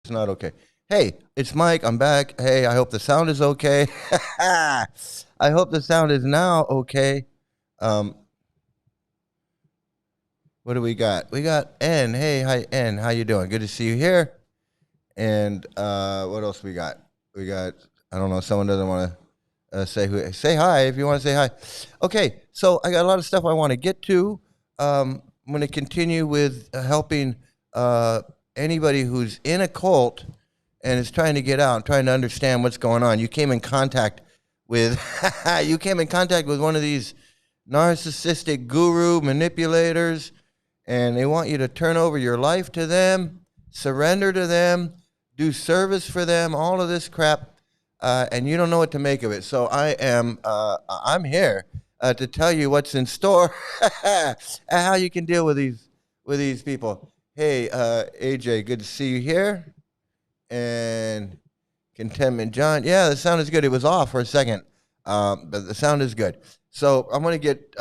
It's not okay. Hey, it's Mike. I'm back. Hey, I hope the sound is okay. I hope the sound is now okay. Um, what do we got? We got N. Hey, hi N. How you doing? Good to see you here. And what else we got? We got. I don't know. Someone doesn't want to say hi if you want to say hi. Okay, so I got a lot of stuff I want to get to. I'm going to continue with helping anybody who's in a cult and is trying to get out, trying to understand what's going on. You came in contact with you came in contact with one of these narcissistic guru manipulators, and they want you to turn over your life to them, surrender to them, do service for them, all of this crap, and you don't know what to make of it. So I'm here to tell you what's in store and how you can deal with these people. Hey, AJ, good to see you here. And Contentment John. Yeah, the sound is good. It was off for a second, but the sound is good. So I'm gonna get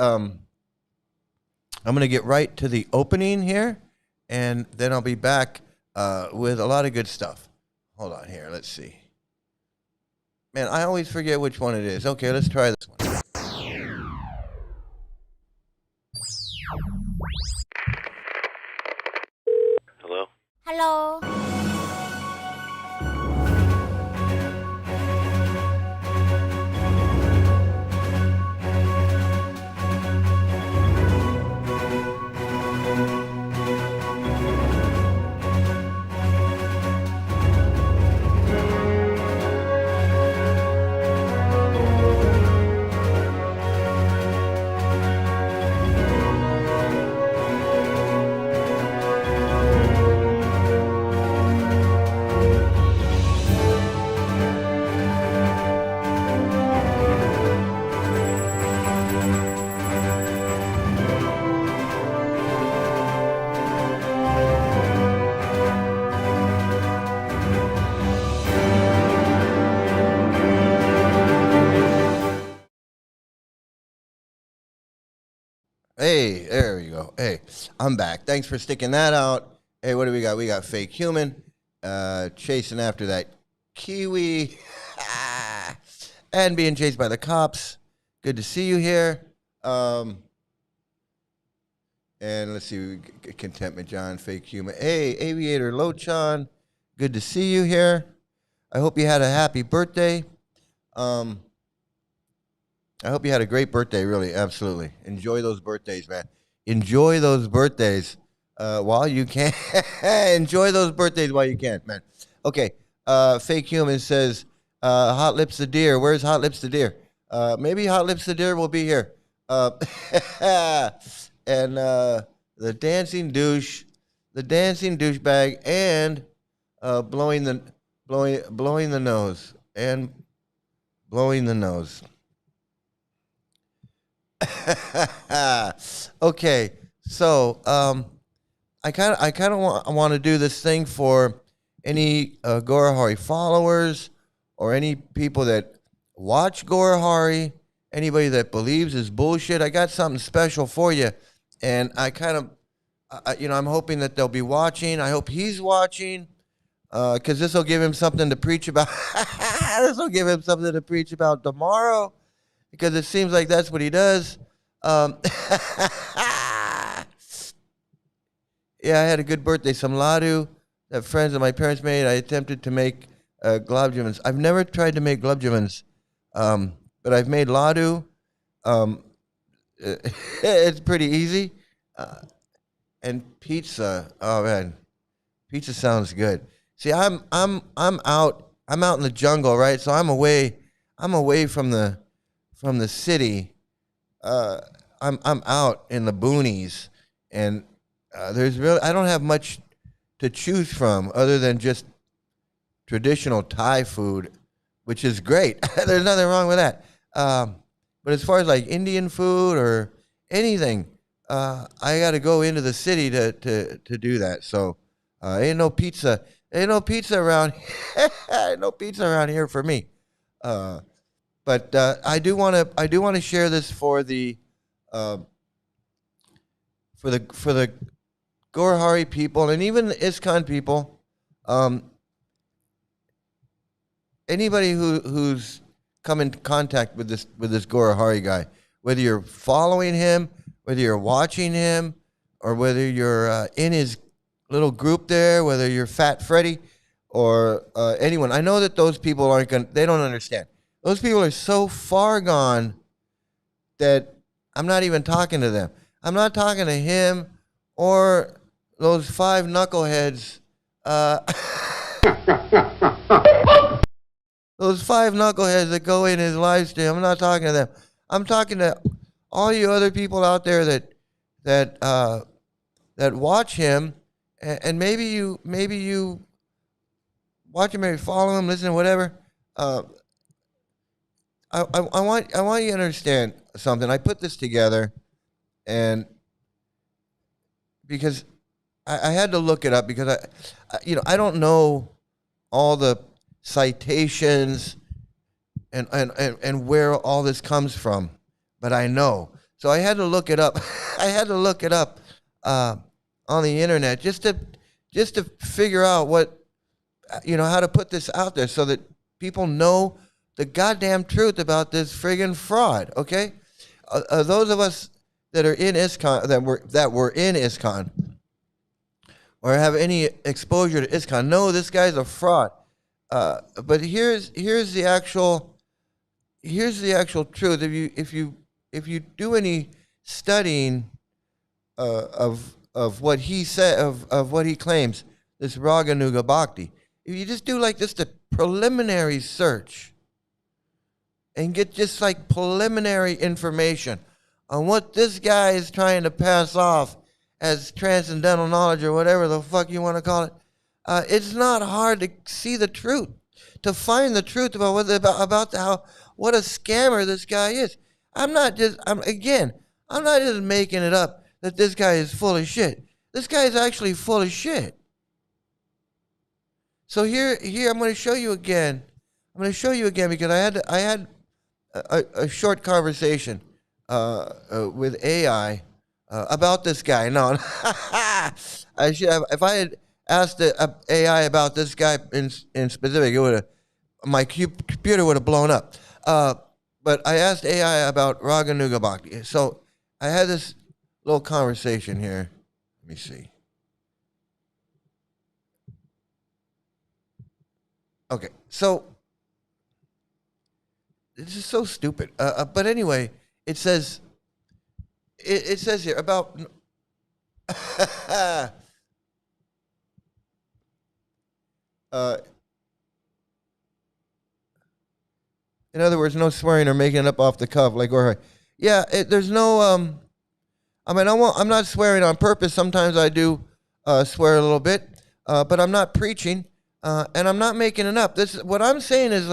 right to the opening here, and then I'll be back with a lot of good stuff. Hold on here. Let's see. Man, I always forget which one it is. Okay, let's try this one. Hello? Hello. Hey, there we go. Hey, I'm back. Thanks for sticking that out. Hey, what do we got? We got fake human, chasing after that kiwi, and being chased by the cops. Good to see you here. And let's see, Contentment John, fake human. Hey, Aviator Lochan, good to see you here. I hope you had a happy birthday. I hope you had a great birthday, really, absolutely. Enjoy those birthdays, man. Enjoy those birthdays while you can. Enjoy those birthdays while you can, man. Okay, Fake Human says, Hot Lips the Deer. Where's Hot Lips the Deer? Maybe Hot Lips the Deer will be here. And the dancing douchebag, and blowing the nose, and blowing the nose. Okay, so I kind of want to do this thing for any Gorahari followers, or any people that watch Gorahari, anybody that believes is bullshit. I got something special for you, and I kind of, I'm hoping that they'll be watching. I hope he's watching, because this will give him something to preach about. This will give him something to preach about tomorrow, because it seems like that's what he does. Yeah, I had a good birthday. Some laddu that friends of my parents made. I attempted to make globjamins. I've never tried to make globjamins, but I've made laddu. It's pretty easy. And pizza. Oh man, pizza sounds good. See, I'm out in the jungle, right? So I'm away from the city. I'm out in the boonies, and I don't have much to choose from other than just traditional Thai food, which is great. There's nothing wrong with that. But as far as like Indian food or anything, I got to go into the city to do that. So ain't no pizza around. Ain't no pizza around here for me. But I do want to share this for the Gorahari people, and even the ISKCON people. anybody who's come in contact with this Gora Hari guy, whether you're following him, whether you're watching him, or whether you're in his little group there, whether you're Fat Freddy or anyone, I know that those people they don't understand. Those people are so far gone that I'm not even talking to them. I'm not talking to him or those 5 knuckleheads. Those 5 knuckleheads that go in his live stream. I'm not talking to them. I'm talking to all you other people out there that watch him, and maybe you watch him, maybe follow him, listen, whatever. I want you to understand something. I put this together, and because I had to look it up because I don't know all the citations and where all this comes from, but I know. So I had to look it up. I had to look it up on the internet just to figure out how to put this out there so that people know the goddamn truth about this friggin' fraud. Okay, those of us that are in ISKCON, that were in ISKCON, or have any exposure to ISKCON, know this guy's a fraud. But here's the actual truth. If you do any studying of what he said, of what he claims, this Raganuga Bhakti, if you just do like just a preliminary search and get just like preliminary information on what this guy is trying to pass off as transcendental knowledge or whatever the fuck you want to call it, it's not hard to see the truth, to find the truth about what a scammer this guy is. I'm not just making it up that this guy is full of shit. This guy is actually full of shit. So here I'm going to show you again. I'm going to show you again because I had a short conversation with AI about this guy. No, I should have. If I had asked the AI about this guy in specific, my computer would have blown up. But I asked AI about Raganuga Bhakti. So I had this little conversation here. Let me see. Okay, so this is so stupid. But anyway, it says here about in other words, no swearing or making it up off the cuff, like or yeah. There's no. I'm not swearing on purpose. Sometimes I do swear a little bit, but I'm not preaching, and I'm not making it up. This what I'm saying is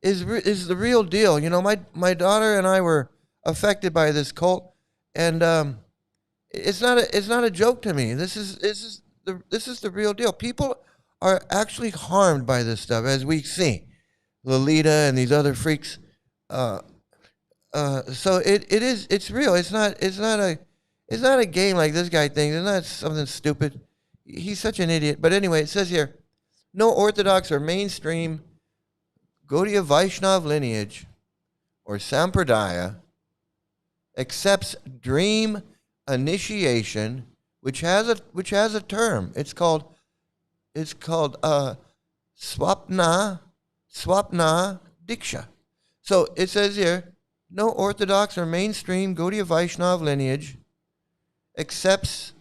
is the real deal. You know, my daughter and I were affected by this cult, and it's not a joke to me. This is the real deal. People are actually harmed by this stuff, as we see. Lolita and these other freaks. So it's real. It's not a game like this guy thinks. It's not something stupid. He's such an idiot. But anyway, it says here, no Orthodox or mainstream Gaudiya Vaishnav lineage or Sampradaya accepts dream initiation, which has a term. It's called swapna diksha. So it says here, no Orthodox or mainstream Gaudiya Vaishnav lineage accepts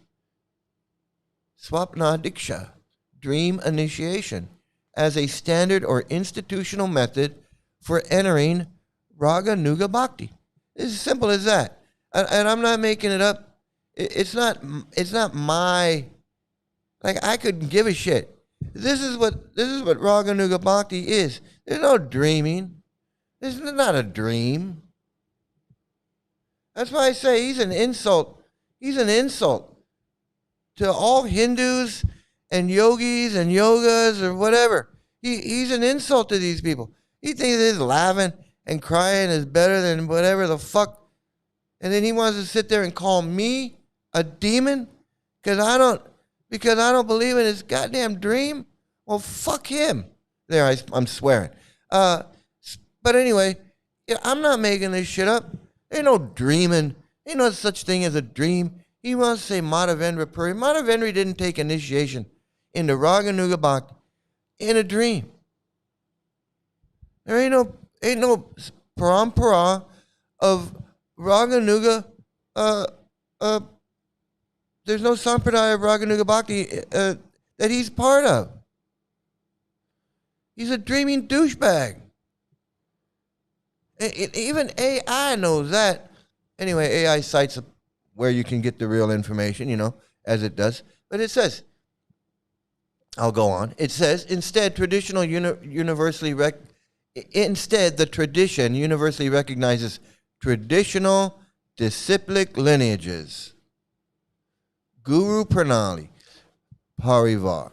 swapna diksha, dream initiation, as a standard or institutional method for entering Raganuga Bhakti. It's as simple as that. And I'm not making it up. It's not my, like, I couldn't give a shit. This is what Raganuga Bhakti is. There's no dreaming. This is not a dream. That's why I say he's an insult. He's an insult to all Hindus and yogis and yogas or whatever. He's an insult to these people. He thinks he's laughing and crying is better than whatever the fuck. And then he wants to sit there and call me a demon because I don't believe in his goddamn dream. Well, fuck him. There, I'm swearing. But anyway, I'm not making this shit up. Ain't no dreaming. Ain't no such thing as a dream. He wants to say Madhavendra Puri. Madhavendra didn't take initiation into Raganuga Bhakti in a dream. There ain't no parampara of Raganuga. There's no sampradaya of Raganuga Bhakti that he's part of. He's a dreaming douchebag. Even AI knows that. Anyway, AI cites where you can get the real information, as it does. But it says, I'll go on. It says, instead, the tradition universally recognizes traditional disciplic lineages, Guru Pranali, Parivar,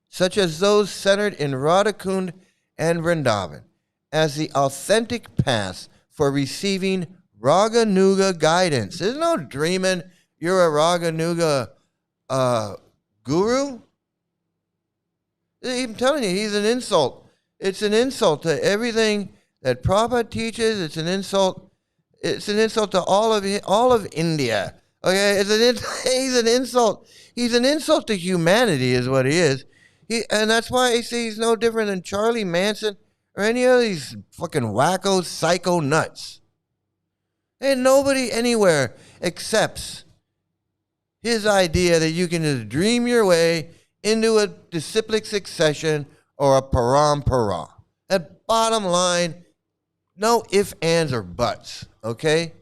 such as those centered in Radhakund and Vrindavan, as the authentic path for receiving Raganuga guidance. There's no dreaming you're a Raganuga guru. I'm telling you, he's an insult. It's an insult to everything that Prabhupada teaches. It's an insult. It's an insult to all of India. Okay, he's an insult. He's an insult to humanity, is what he is. And that's why I say he's no different than Charlie Manson or any of these fucking wacko psycho nuts. And nobody anywhere accepts his idea that you can just dream your way into a disciplic succession or a parampara. At bottom line, no ifs, ands, or buts, okay?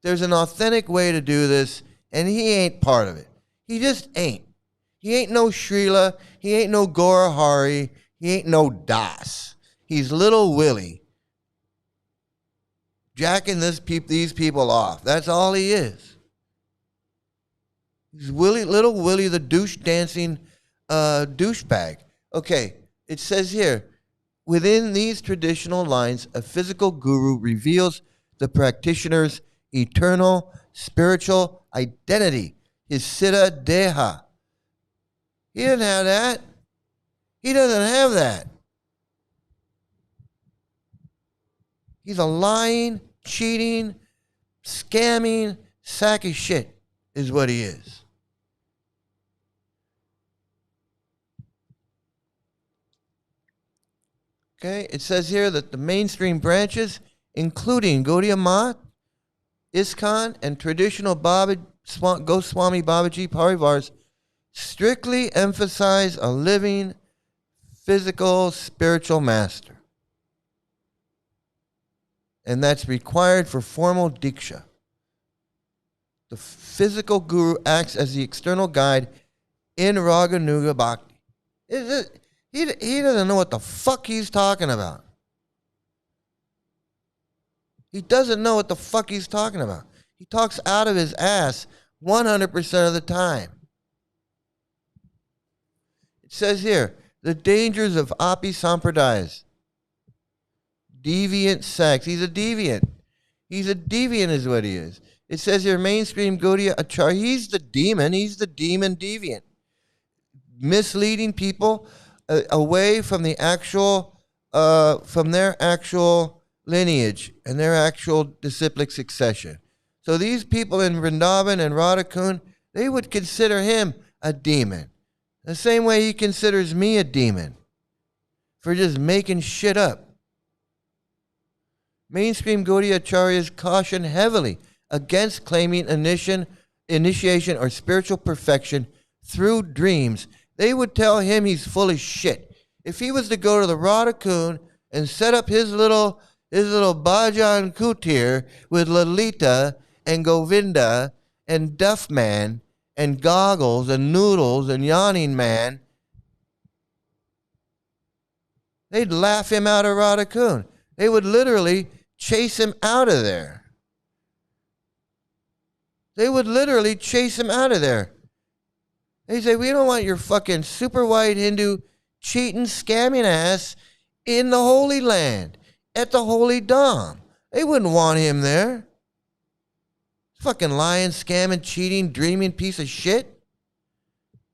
There's an authentic way to do this, and he ain't part of it. He just ain't. He ain't no Srila. He ain't no Gaurahari. He ain't no Das. He's Little Willie, jacking these people off. That's all he is. He's Little Willie, the douche dancing douchebag. Okay, it says here, within these traditional lines, a physical guru reveals the practitioner's eternal spiritual identity, his siddha deha. He didn't have that. He doesn't have that. He's a lying, cheating, scamming sack of shit is what he is. Okay, it says here that the mainstream branches, including Gaudiya Math, ISKCON, and traditional Goswami Babaji Parivars, strictly emphasize a living, physical, spiritual master. And that's required for formal diksha. The physical guru acts as the external guide in Raganuga Bhakti. He doesn't know what the fuck he's talking about. He doesn't know what the fuck he's talking about. He talks out of his ass 100% of the time. It says here, the dangers of Api Sampradayas. Deviant sects. He's a deviant. He's a deviant is what he is. It says here, mainstream Gaudiya Acharya. He's the demon. He's the demon deviant. Misleading people away from the actual, from their actual lineage and their actual disciplic succession. So these people in Vrindavan and Radhakund, they would consider him a demon. The same way he considers me a demon for just making shit up. Mainstream Gaudiya Acharyas caution heavily against claiming initiation or spiritual perfection through dreams. They would tell him he's full of shit. If he was to go to the Radhakund and set up his little Bhajan Kutir with Lalita and Govinda and Duffman and Goggles and Noodles and Yawning Man, they'd laugh him out of Radhakund. They would literally chase him out of there. They would literally chase him out of there. They say, we don't want your fucking super white Hindu cheating, scamming ass in the Holy Land, at the Holy Dham. They wouldn't want him there. Fucking lying, scamming, cheating, dreaming piece of shit.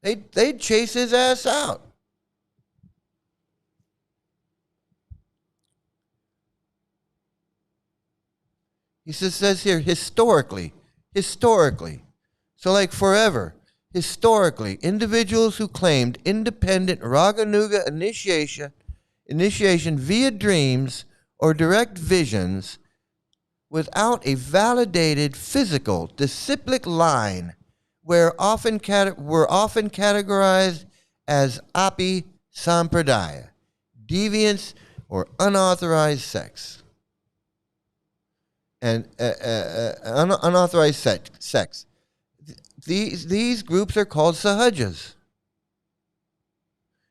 They'd chase his ass out. He says here, historically. So like forever, historically, individuals who claimed independent Raganuga initiation via dreams or direct visions without a validated physical disciplic line were often categorized as api sampradaya, deviance or unauthorized sex. And unauthorized sex. These groups are called sahajas.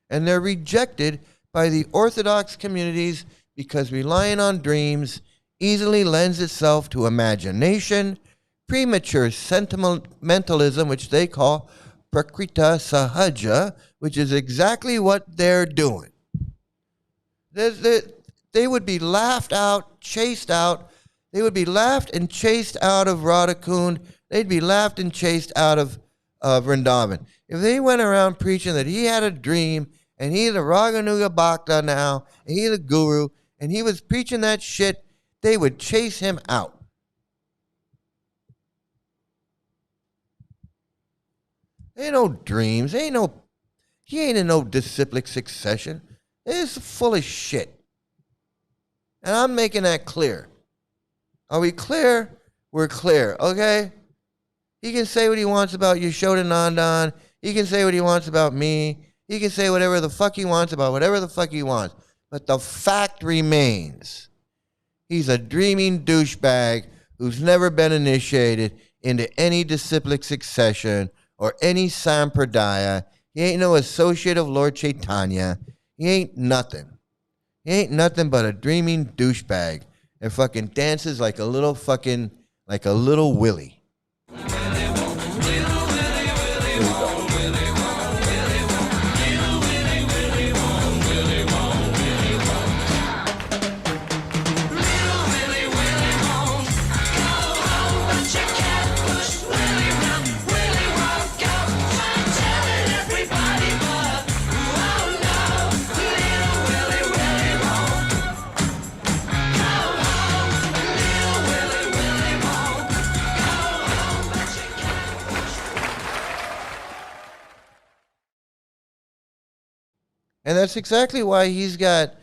And they're rejected by the orthodox communities because relying on dreams easily lends itself to imagination, premature sentimentalism, which they call prakrita sahaja, which is exactly what they're doing. They would be laughed out, chased out. They would be laughed and chased out of Radhakund. They'd be laughed and chased out of Vrindavan. If they went around preaching that he had a dream and he's a Raganuga Bhakta now, and he's a guru, and he was preaching that shit, they would chase him out. Ain't no dreams. He ain't in no disciplic succession. It's full of shit. And I'm making that clear. Are we clear? We're clear, okay? He can say what he wants about Yashoda Nandan. He can say what he wants about me. He can say whatever the fuck he wants about whatever the fuck he wants. But the fact remains. He's a dreaming douchebag who's never been initiated into any disciplic succession or any sampradaya. He ain't no associate of Lord Chaitanya. He ain't nothing. He ain't nothing but a dreaming douchebag and fucking dances like a little Willy. And that's exactly why he's got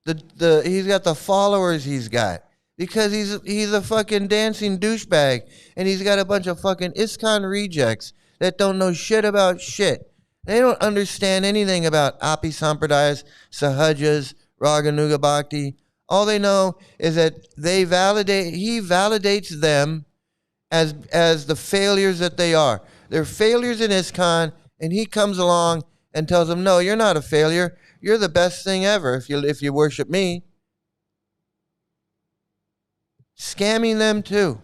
the followers he's got. Because he's a fucking dancing douchebag. And he's got a bunch of fucking ISKCON rejects that don't know shit about shit. They don't understand anything about Api Sampradayas, Sahajas, Raganuga Bhakti. All they know is that he validates them as the failures that they are. They're failures in ISKCON, and he comes along and tells them, no, you're not a failure. You're the best thing ever if you worship me. Scamming them too.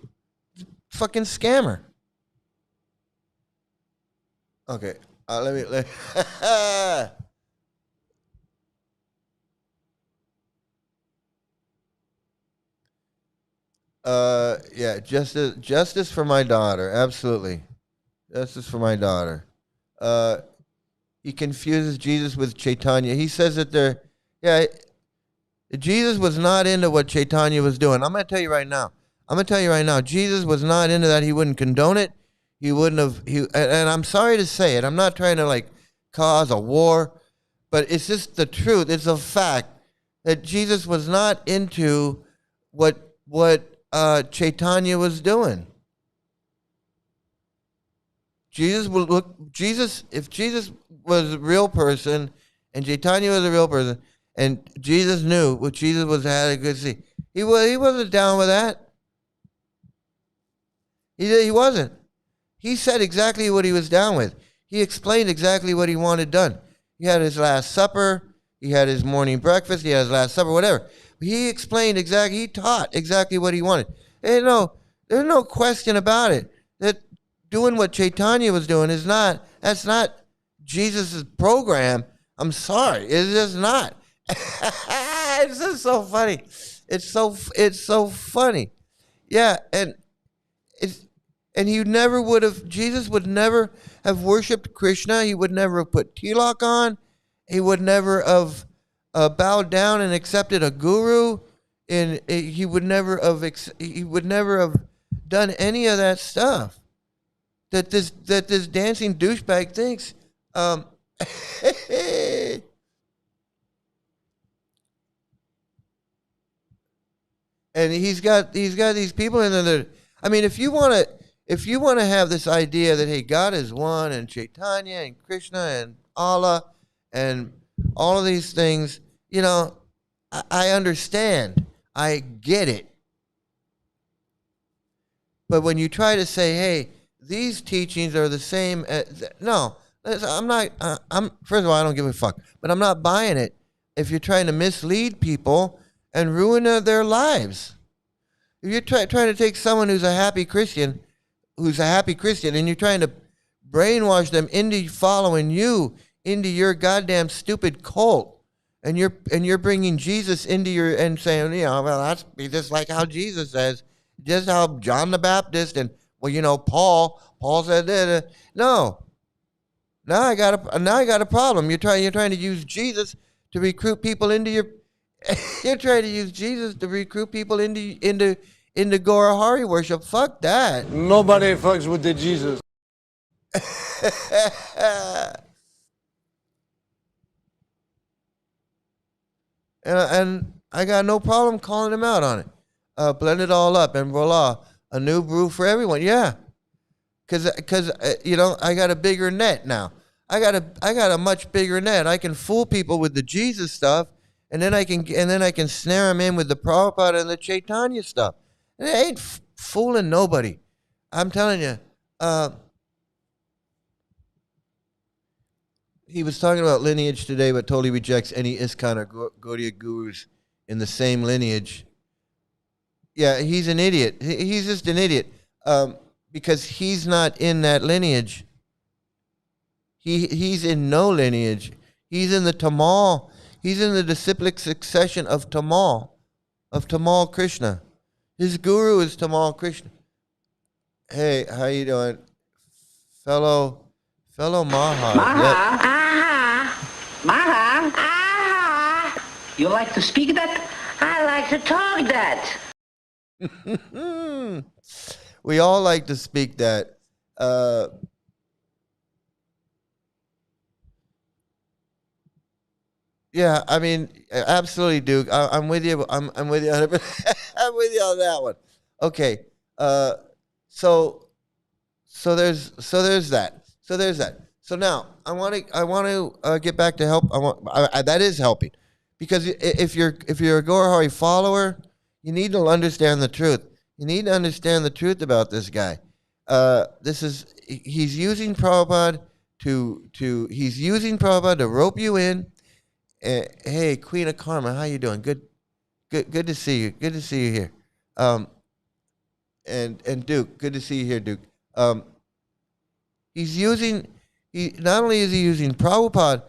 Fucking scammer. Okay, let yeah, justice for my daughter, absolutely. Justice for my daughter. He confuses Jesus with Chaitanya. He says that Jesus was not into what Chaitanya was doing. I'm going to tell you right now. Jesus was not into that. He wouldn't condone it. He wouldn't have. And I'm sorry to say it. I'm not trying to like cause a war, but it's just the truth. It's a fact that Jesus was not into what Chaitanya was doing. If Jesus was a real person and Chaitanya was a real person and Jesus knew what Jesus had a good see, he wasn't down with that. He wasn't. He said exactly what he was down with. He explained exactly what he wanted done. He had his Last Supper, he had his morning breakfast, he had his Last Supper, whatever. He explained he taught exactly what he wanted. And there's no question about it that doing what Chaitanya was doing that's not Jesus' program. I'm sorry. It's just not. It's just so funny. It's so funny. Yeah, and Jesus would never have worshipped Krishna. He would never have put tilak on. He would never have bowed down and accepted a guru and he would never have done any of that stuff that this dancing douchebag thinks. And he's got these people in there that, I mean, if you want to have this idea that, hey, God is one, and Chaitanya and Krishna and Allah and all of these things, I understand, I get it. But when you try to say, hey, these teachings are the same, no, I'm not. First of all, I don't give a fuck, but I'm not buying it. If you're trying to mislead people and ruin their lives, if you're trying to take someone who's a happy Christian, and you're trying to brainwash them into following you, into your goddamn stupid cult, and you're bringing Jesus into your, and saying, well, that's be just like how Jesus says, just how John the Baptist and, well, Paul said that. No. Now I got a problem. You're trying to use Jesus to recruit people into your. You're trying to use Jesus to recruit people into Gora Hari worship. Fuck that. Nobody fucks with the Jesus. And I got no problem calling him out on it. Blend it all up, and voila, a new brew for everyone. Yeah, because I got a bigger net now. I got a much bigger net. I can fool people with the Jesus stuff, and then I can snare them in with the Prabhupada and the Chaitanya stuff. And it ain't fooling nobody. I'm telling you. He was talking about lineage today, but totally rejects any ISKCON or Gaudiya gurus in the same lineage. Yeah, he's an idiot. He's just an idiot, because he's not in that lineage. He's in no lineage. He's in the Tamal. He's in the disciplic succession of Tamal Krishna. His guru is Tamal Krishna. Hey, how you doing, fellow Maha? Maha, Yep. Maha, you like to speak that? I like to talk that. We all like to speak that. Yeah, I mean, absolutely, Duke. I'm with you. I'm with you. 100%. I'm with you on that one. Okay. So there's that. So now I want to get back to help. That is helping, because if you're a Gora Hari follower, you need to understand the truth. You need to understand the truth about this guy. He's using Prabhupada to rope you in. Hey, Queen of Karma, how you doing? Good to see you. Good to see you here. And Duke, good to see you here, Duke. Not only is he using Prabhupada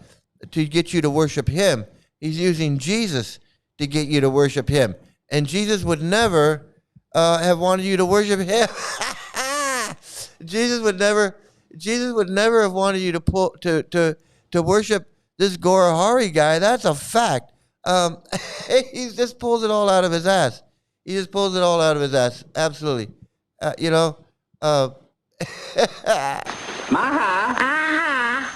to get you to worship him, he's using Jesus to get you to worship him. And Jesus would never have wanted you to worship him. Jesus would never have wanted you to worship this Gora Hari guy. That's a fact. He just pulls it all out of his ass. Absolutely. Maha,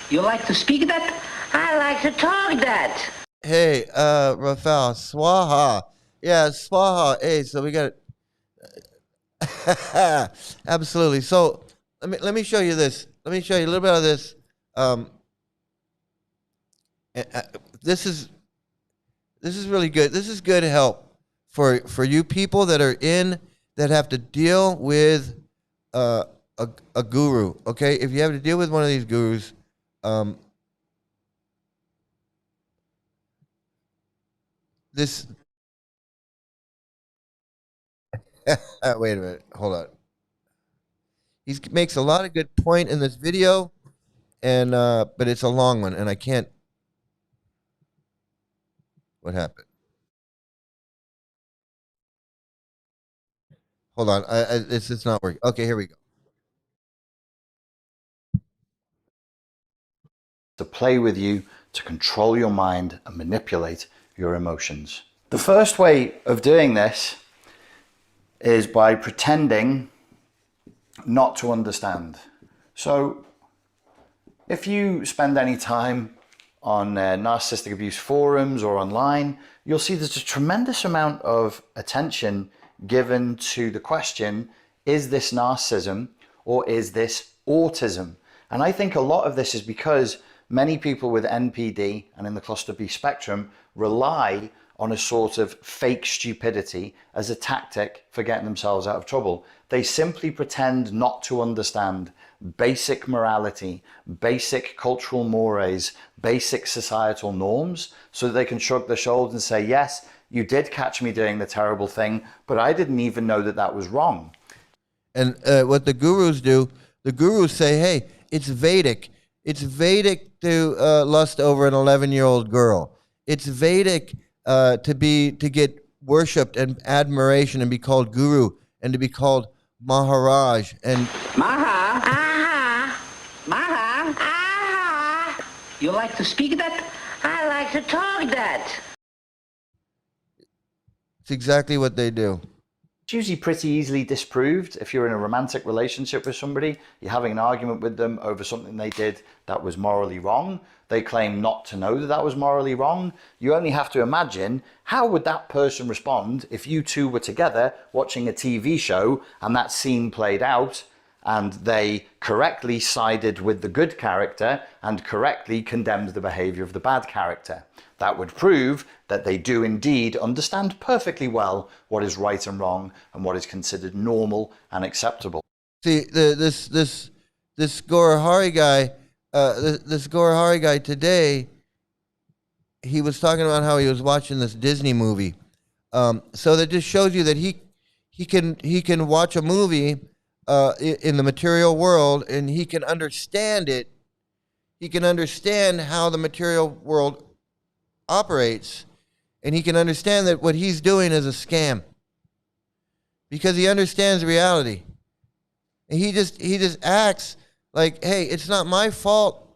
you like to speak that? I like to talk that. Hey, Rafael, Swaha. Yeah, Swaha. Hey, so we got it. Absolutely. So let me show you this. Let me show you a little bit of this. This is really good. This is good help for you people that have to deal with a guru. Okay, if you have to deal with one of these gurus, this. Wait a minute. Hold on. He makes a lot of good point in this video, and but it's a long one, and I can't. What happened? Hold on. It's not working. Okay, here we go. To play with you, to control your mind and manipulate your emotions. The first way of doing this is by pretending not to understand. So if you spend any time on narcissistic abuse forums or online, you'll see there's a tremendous amount of attention given to the question, is this narcissism or is this autism? And I think a lot of this is because many people with NPD and in the cluster B spectrum rely on a sort of fake stupidity as a tactic for getting themselves out of trouble. They simply pretend not to understand basic morality, basic cultural mores, basic societal norms, so that they can shrug their shoulders and say, yes, you did catch me doing the terrible thing, but I didn't even know that that was wrong. And what the gurus do, the gurus say, hey, it's Vedic. It's Vedic to lust over an 11-year-old girl. It's Vedic to get worshipped and admiration and be called guru and to be called Maharaj. And Maha, aha, Maha, aha. You like to speak that? I like to talk that. it's exactly what they do. It's usually pretty easily disproved. If you're in a romantic relationship with somebody, you're having an argument with them over something they did that was morally wrong. They claim not to know that that was morally wrong. You only have to imagine, how would that person respond if you two were together watching a TV show and that scene played out and they correctly sided with the good character and correctly condemned the behavior of the bad character? That would prove that they do indeed understand perfectly well what is right and wrong and what is considered normal and acceptable. See, this Gorahari guy, this Gorahari guy today, he was talking about how he was watching this Disney movie. So that just shows you that he can watch a movie in the material world and he can understand it. He can understand how the material world operates, and he can understand that what he's doing is a scam because he understands reality. And he just acts like, hey, it's not my fault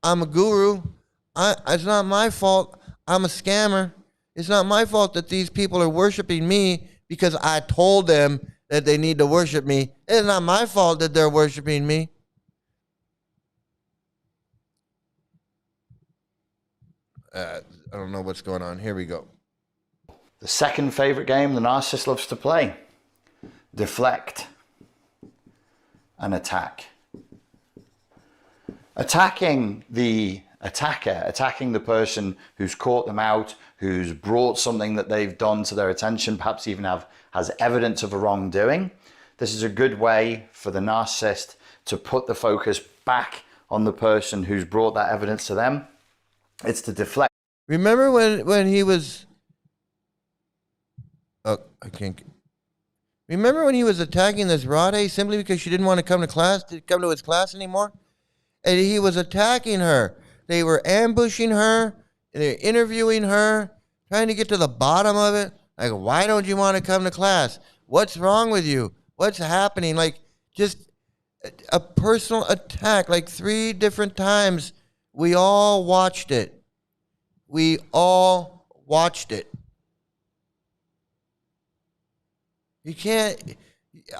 I'm a guru. It's not my fault I'm a scammer. It's not my fault that these people are worshiping me because I told them that they need to worship me. It's not my fault that they're worshiping me. I don't know what's going on. Here we go. The second favorite game the narcissist loves to play: deflect and attack. Attacking the attacker, attacking the person who's caught them out, who's brought something that they've done to their attention, perhaps even has evidence of a wrongdoing. This is a good way for the narcissist to put the focus back on the person who's brought that evidence to them. It's to deflect. Remember when he was... Oh, I can't... Remember when he was attacking this Radhe simply because she didn't want to come to his class anymore? And he was attacking her. They were ambushing her. They were interviewing her, trying to get to the bottom of it. Like, why don't you want to come to class? What's wrong with you? What's happening? Like, just a personal attack, like 3 different times. We all watched it. We all watched it. You can't,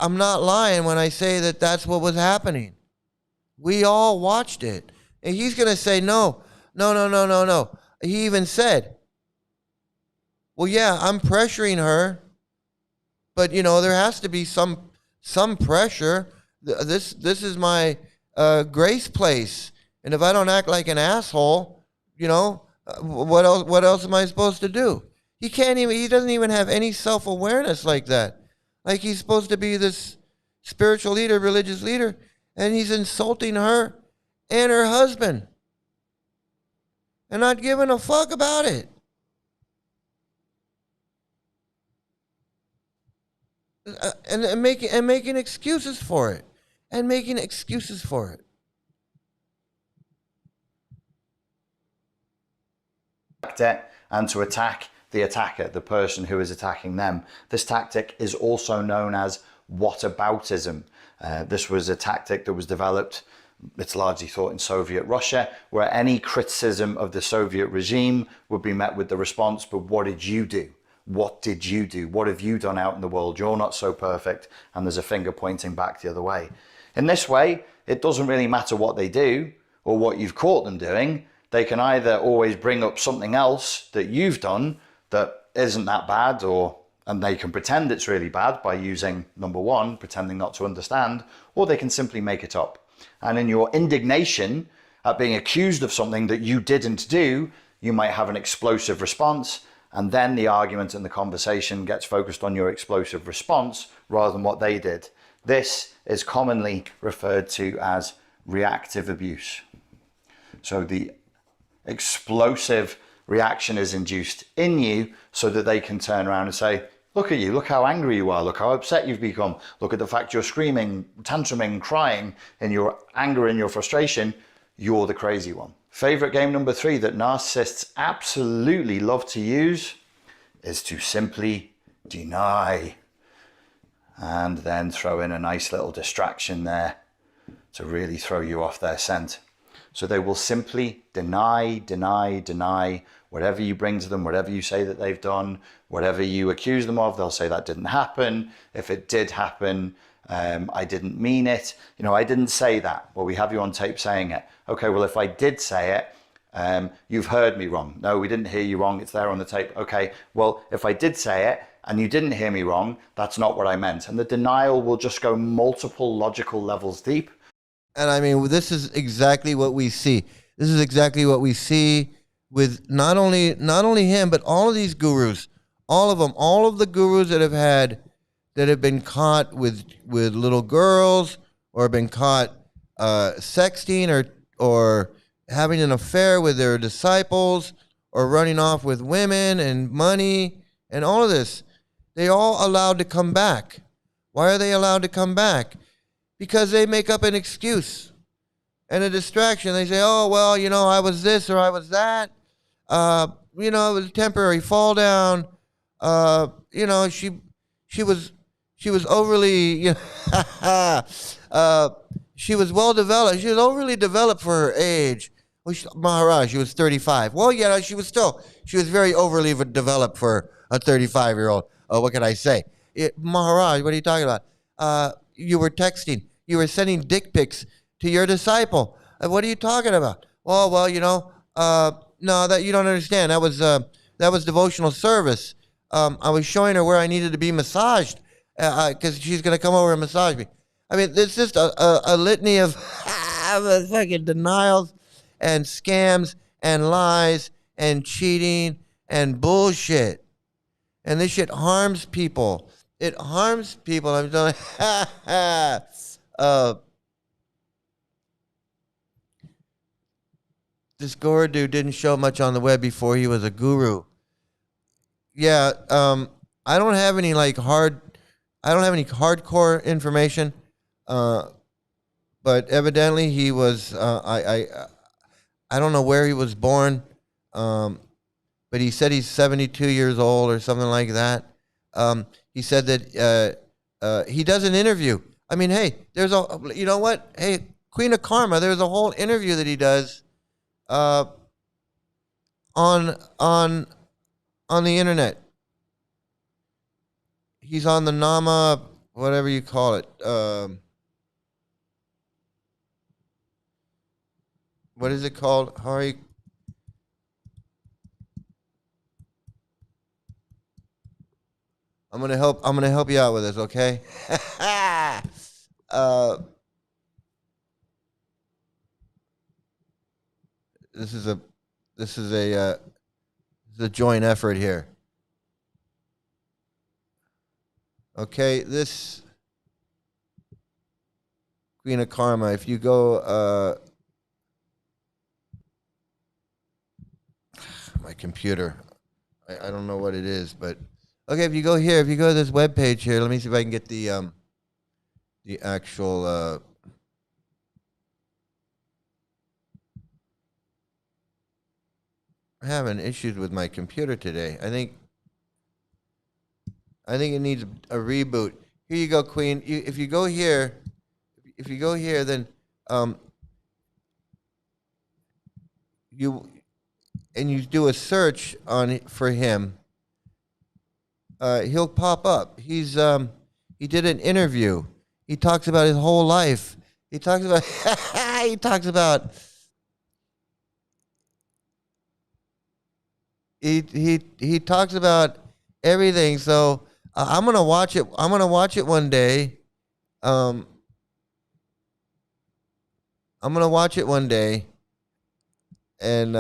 I'm not lying when I say that that's what was happening. We all watched it. And he's going to say, no. He even said, well, yeah, I'm pressuring her, but, there has to be some pressure. This is my grace place. And if I don't act like an asshole, what else am I supposed to do? He doesn't even have any self-awareness like that. Like he's supposed to be this spiritual leader, religious leader, and he's insulting her and her husband and not giving a fuck about it. And making excuses for it. And making excuses for it. And to attack the attacker, the person who is attacking them. This tactic is also known as whataboutism. This was a tactic that was developed It's largely thought in Soviet Russia, where any criticism of the Soviet regime would be met with the response, but what did you do? What did you do? What have you done out in the world? You're not so perfect. And there's a finger pointing back the other way. In this way, it doesn't really matter what they do or what you've caught them doing. They can either always bring up something else that you've done that isn't that bad, and they can pretend it's really bad by using, number one, pretending not to understand, or they can simply make it up. And in your indignation at being accused of something that you didn't do, you might have an explosive response, and then the argument and the conversation gets focused on your explosive response rather than what they did. This is commonly referred to as reactive abuse. So the explosive reaction is induced in you so that they can turn around and say, look at you, look how angry you are, look how upset you've become, look at the fact you're screaming, tantruming, crying in your anger and your frustration, you're the crazy one. Favorite game number 3 that narcissists absolutely love to use is to simply deny, and then throw in a nice little distraction there to really throw you off their scent. So they will simply deny whatever you bring to them, whatever you say that they've done, whatever you accuse them of, they'll say that didn't happen. If it did happen, I didn't mean it. I didn't say that. Well, we have you on tape saying it. Okay, well, if I did say it, you've heard me wrong. No, we didn't hear you wrong. It's there on the tape. Okay, well, if I did say it and you didn't hear me wrong, that's not what I meant. And the denial will just go multiple logical levels deep. And I mean, this is exactly what we see. This is exactly what we see with not only him, but all of these gurus, all of them, all of the gurus that have been caught with little girls, or been caught sexting, or having an affair with their disciples, or running off with women and money and all of this. They all allowed to come back. Why are they allowed to come back? Because they make up an excuse and a distraction. They say, oh, well, I was this or I was that. It was a temporary fall down. She was overly, she was well developed. She was overly developed for her age. Well, Maharaj, she was 35. Well, she was very overly developed for a 35-year-old. Oh, what can I say? Maharaj, what are you talking about? You were texting. You were sending dick pics to your disciple. What are you talking about? Well, no, that you don't understand. That was devotional service. I was showing her where I needed to be massaged because she's going to come over and massage me. I mean, it's just a litany of fucking denials and scams and lies and cheating and bullshit. And this shit harms people. It harms people. I'm telling this Guru dude didn't show much on the web before he was a guru. Yeah, I don't have any hardcore information, but evidently he was. I don't know where he was born, but he said he's 72 years old or something like that. He said that he does an interview. I mean, hey, there's you know what? Hey, Queen of Karma, there's a whole interview that he does on the internet. He's on the Nama, whatever you call it. What is it called? Hare. I'm gonna help you out with this, okay? This is a joint effort here. Okay, this Queen of Karma. If you go, my computer, I don't know what it is, but. Okay, if you go here, if you go to this webpage here, let me see if I can get the actual. I'm having issues with my computer today. I think it needs a reboot. Here you go, Queen. If you go here, then and you do a search for him, he'll pop up. He did an interview. He talks about his whole life. He talks about he talks about everything. So I'm gonna watch it. I'm gonna watch it one day. I'm gonna watch it one day, and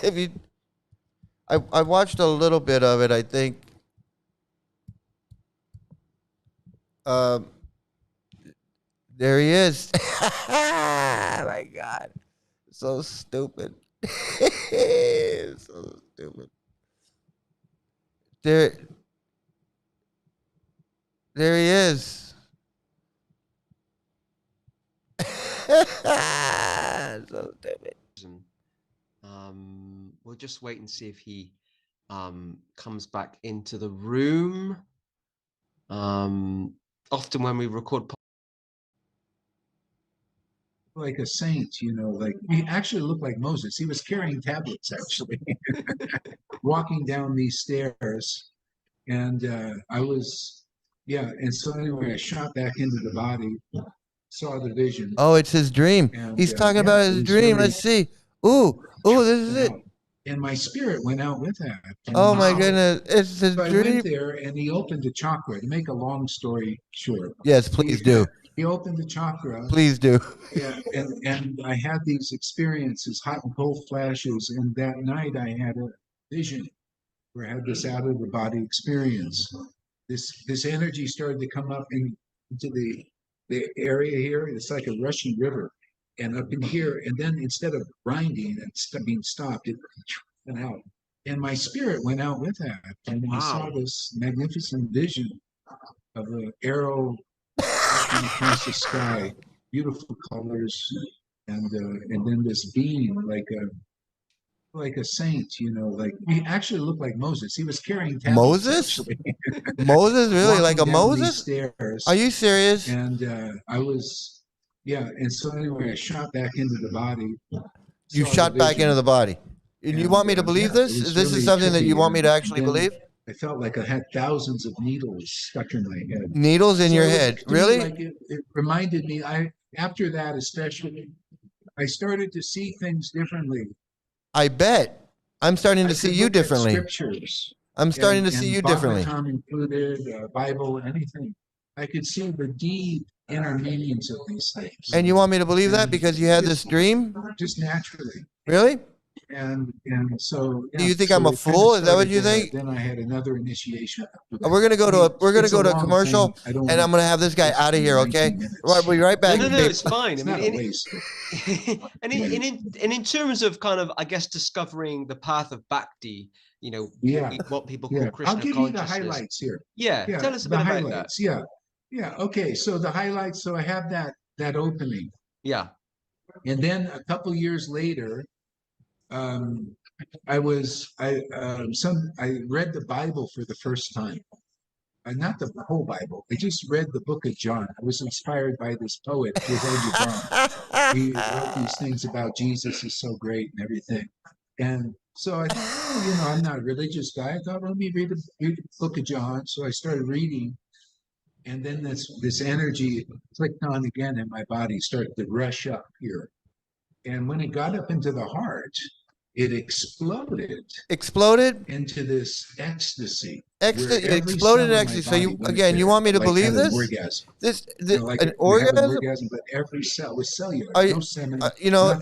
if you, I watched a little bit of it. I think. There he is. Oh my God, so stupid. So stupid. There he is. So stupid. We'll just wait and see if he comes back into the room. Often when we record like a saint, you know, like he actually looked like Moses. He was carrying tablets, actually, walking down these stairs. And I was, yeah. And so anyway, I shot back into the body, saw the vision. Oh, it's his dream. And, He's talking about his dream. Let's see. Ooh, this is it. And my spirit went out with that. And Oh my goodness, it's his so I dream. went there, and he opened the chakra. To make a long story short. Yes, please do. He opened the chakra. Please do. Yeah, and I had these experiences, hot and cold flashes, and that night I had a vision where I had this out of the body experience. This energy started to come up into the area here. It's like a rushing river, and up in here, and then instead of grinding and being stopped, it went out. And my spirit went out with that, and I saw this magnificent vision of an arrow across the sky, beautiful colors, and then this being like a saint, you know, like he actually looked like Moses. He was carrying tablets, Moses? actually. Moses, really? Like a Walking down Moses? these stairs. Are you serious? And I was, yeah. And so anyway, I shot back into the body. You saw shot the back vision. you the And you want me to believe yeah, this? it was This is really something that you trippy, want me to and actually then believe? I felt like I had thousands of needles stuck in my head. Needles in So your it was head? to me Really? like it reminded me. After that, especially, I started to see things differently. I bet. I'm starting to I see could you look at differently. Scriptures. I'm starting to and see you differently. Bhagavatam included, Bible, anything. I could see the deep inner meanings of these things. And you want me to believe that And because you had just- this dream? Just naturally. Really? And so. Do yeah, you think so I'm a it kinda fool? Is that what started you there. think? Then I had another initiation. We're gonna go to a long commercial, thing. I don't and I'm gonna have this guy waste out of here. 19 Okay? minutes. Right, we'll be right back. No, babe. it's fine. It's I not mean, a waste. and in terms of kind of, I guess, discovering the path of Bhakti, you know, Yeah. what people call Yeah, Krishna I'll give you the consciousness. highlights here. Yeah, Yeah, tell us a the bit about that. highlights. Yeah. Okay, so the highlights. So I have that opening, Yeah. and then a couple years later, I read the Bible for the first time. Not the whole Bible. I just read the book of John. I was inspired by this poet, John. He wrote these things about Jesus is so great and everything. And so I thought, I'm not a religious guy. I thought, let me read the book of John. So I started reading, and then this energy clicked on again, and my body started to rush up here. And when it got up into the heart, it exploded Exploded? into this ecstasy. It where every exploded in cell in my ecstasy. So body you went again? You there, want me to like believe had an this? orgasm. This Like an you have orgasm? an orgasm, but every cell was cellular. Are you, no semen.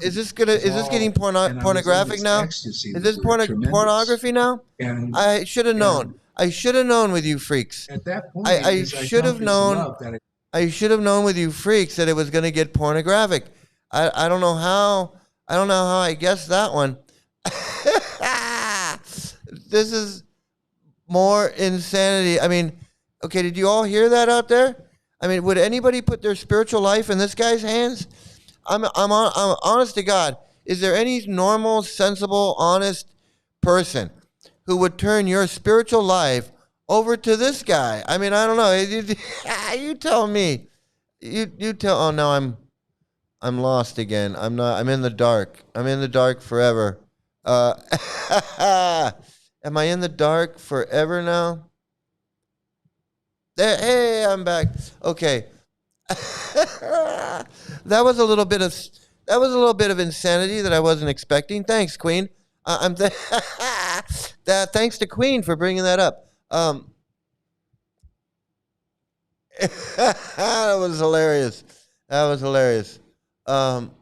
is this gonna? It was Is this getting all- and I was in pornographic this now? ecstasy Is that this was tremendous. pornography now? And I should have known. I should have known with you freaks. at that point, I as should have felt this known. love that I should have known with you freaks that it was going to get pornographic. I don't know how. I don't know how I guessed that one. This is more insanity. I mean, okay, did you all hear that out there? I mean, would anybody put their spiritual life in this guy's hands? I'm honest to God. Is there any normal, sensible, honest person who would turn your spiritual life over to this guy? I mean, I don't know. You tell me. You tell. Oh no, I'm lost again. I'm not. I'm in the dark. I'm in the dark forever. Uh, am I in the dark forever now? There. Hey, I'm back. Okay. That was a little bit of insanity that I wasn't expecting. Thanks, Queen. Thanks to Queen for bringing that up. That was hilarious. That was hilarious. Um,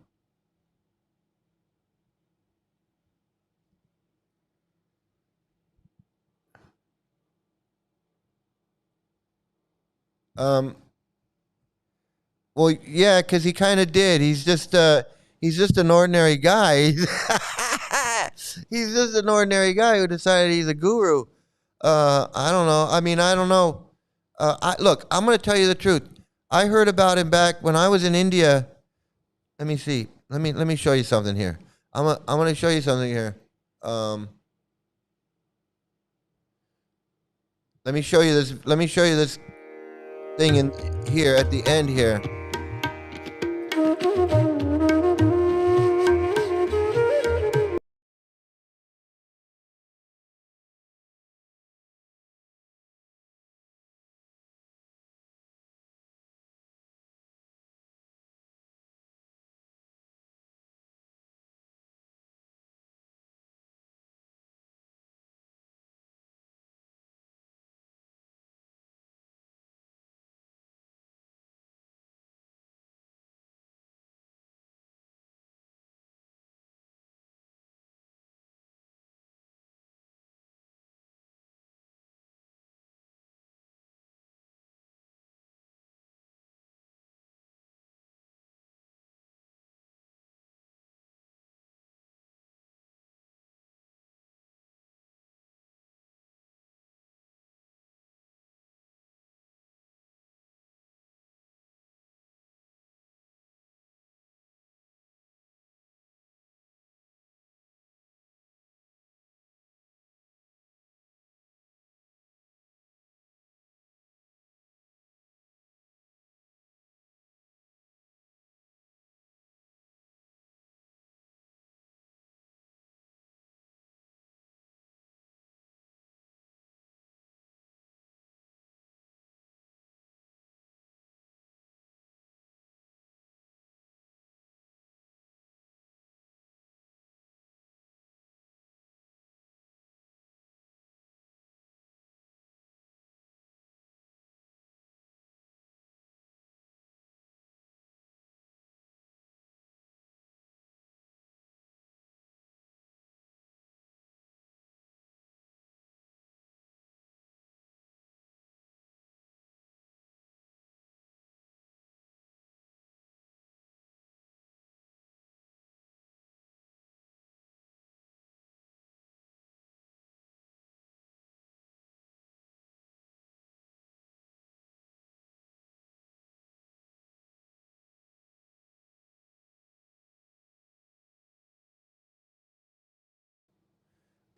um, well, yeah, because he kind of did. He's just an ordinary guy. He's just an ordinary guy who decided he's a guru. I don't know. I mean, I don't know. Look, I'm going to tell you the truth. I heard about him back when I was in India. Let me see. Let me show you something here. I'm going to show you something here. Let me show you this. Let me show you this thing in here at the end here.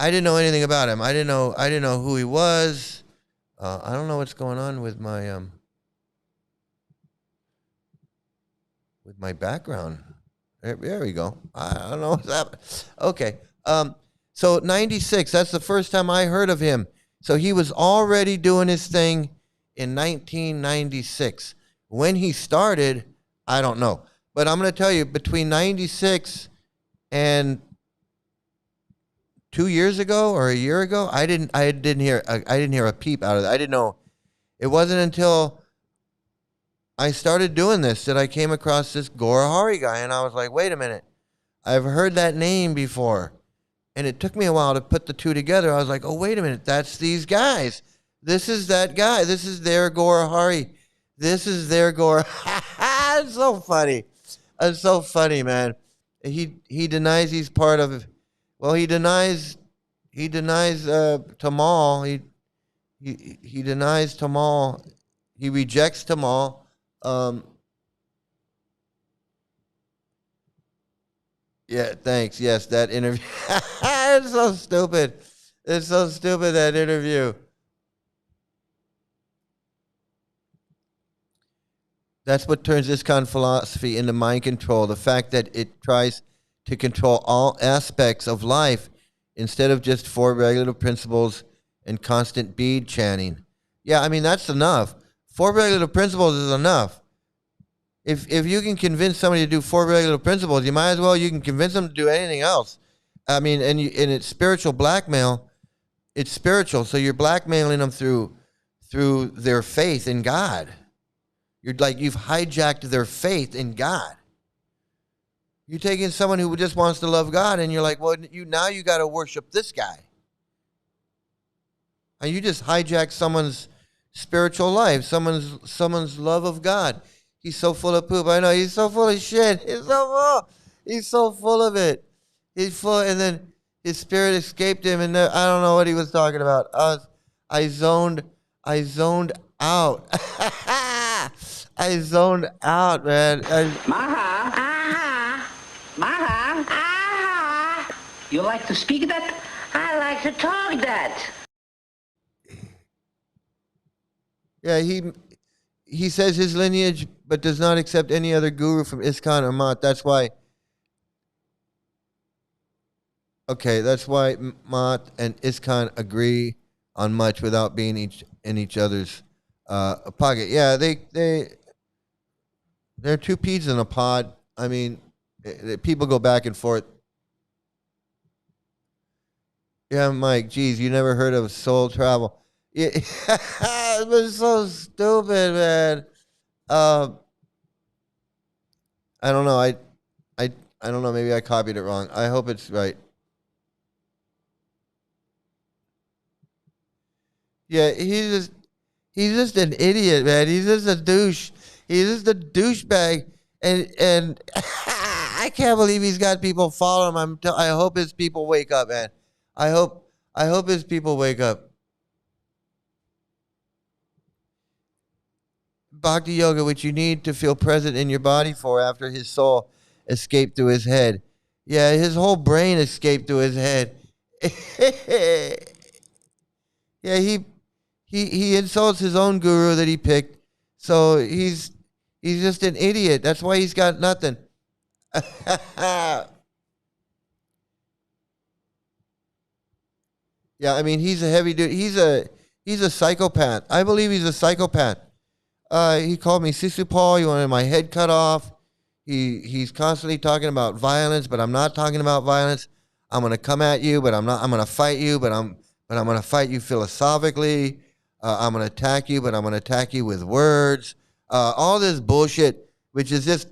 I didn't know anything about him. I didn't know who he was. I don't know what's going on with my background. There we go. I don't know what's happening. Okay. So 96, that's the first time I heard of him. So he was already doing his thing in 1996. When he started, I don't know. But I'm going to tell you, between 96 and 2 years ago or a year ago, I didn't hear a peep out of that. I didn't know. It wasn't until I started doing this that I came across this Gaura guy, and I was like, wait a minute, I've heard that name before. And it took me a while to put the two together. I was like, oh, wait a minute, that's these guys. This is that guy. This is their Gaura. This is their Gaura. It's so funny. It's so funny, man. He denies he's part of. Well, he denies Tamal. He denies Tamal. He rejects Tamal. Yeah, thanks. Yes, that interview. It's so stupid. It's so stupid, that interview. That's what turns ISKCON philosophy into mind control. The fact that it tries to control all aspects of life instead of just 4 regulative principles and constant bead chanting. Yeah, I mean, that's enough. 4 regulative principles is enough. If you can convince somebody to do 4 regulative principles, you might as well, you can convince them to do anything else. I mean, and it's spiritual blackmail. It's spiritual, so you're blackmailing them through their faith in God. You've hijacked their faith in God. You're taking someone who just wants to love God, and you're like, well, you got to worship this guy. And you just hijack someone's spiritual life, someone's love of God. He's so full of poop. I know, he's so full of shit. He's so full of it. He's full, and then his spirit escaped him, and I don't know what he was talking about. I zoned out. I zoned out, man. Maha, aha, maha, aha. You like to speak that? I like to talk that. Yeah, he says his lineage, but does not accept any other guru from ISKCON or Mat. That's why. Okay, that's why Mat and ISKCON agree on much without being in each other's pocket. Yeah, they're two peas in a pod. I mean, people go back and forth. Yeah, Mike, geez, you never heard of soul travel. It was so stupid, man. I don't know. I don't know. Maybe I copied it wrong. I hope it's right. Yeah, he's just an idiot, man. He's just a douche. He's just a douchebag, and I can't believe he's got people following him. I hope his people wake up, man. I hope his people wake up. Bhakti-Yoga, which you need to feel present in your body for after his soul escaped through his head. Yeah, his whole brain escaped through his head. Yeah, he insults his own guru that he picked. So he's just an idiot. That's why he's got nothing. Yeah, I mean, he's a heavy dude. He's a psychopath. I believe he's a psychopath. He called me Sisu Paul. He wanted my head cut off. He's constantly talking about violence, but I'm not talking about violence. I'm gonna come at you, but I'm not. I'm gonna fight you, but I'm gonna fight you philosophically. I'm gonna attack you, but I'm gonna attack you with words. All this bullshit, which is just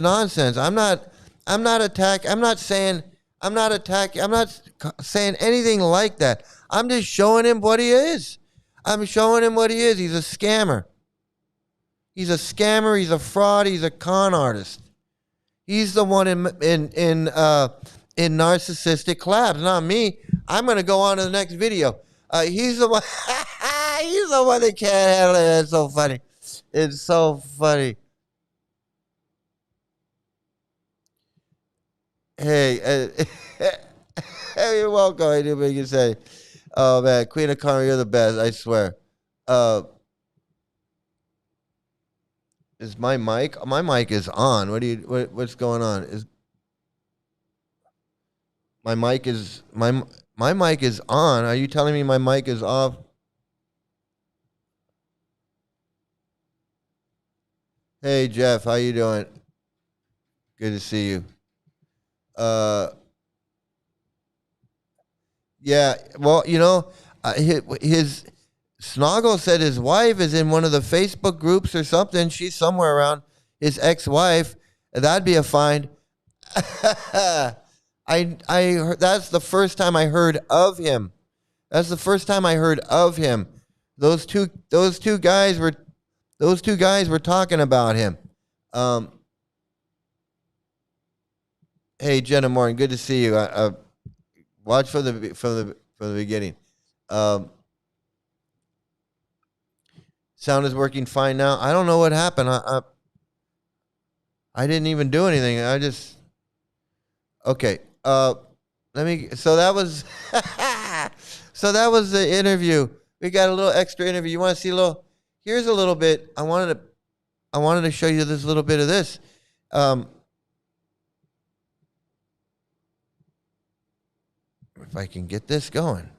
nonsense. I'm not saying anything like that. I'm just showing him what he is. I'm showing him what he is. He's a scammer. He's a scammer. He's a fraud. He's a con artist. He's the one in narcissistic collabs, not me. I'm gonna go on to the next video. He's the one. He's the one that can't handle it. It's so funny. It's so funny. Hey, you're welcome. I do what you say. Oh man, Queen of Karma, you're the best. I swear. Is my mic? My mic is on. What's going on? Is my mic is my mic is on? Are you telling me my mic is off? Hey Jeff, how you doing? Good to see you. Yeah, well, you know, his Snoggle said his wife is in one of the Facebook groups or something. She's somewhere around his ex-wife. That'd be a find. I heard, that's the first time I heard of him. That's the first time I heard of him. Those two guys were talking about him. Hey Jenna Morgan, good to see you. Watch from the beginning. Sound is working fine now. I don't know what happened. I didn't even do anything. I just okay. Let me. So that was so that was the interview. We got a little extra interview. You want to see a little? Here's a little bit. I I wanted to show you this little bit of this. If I can get this going.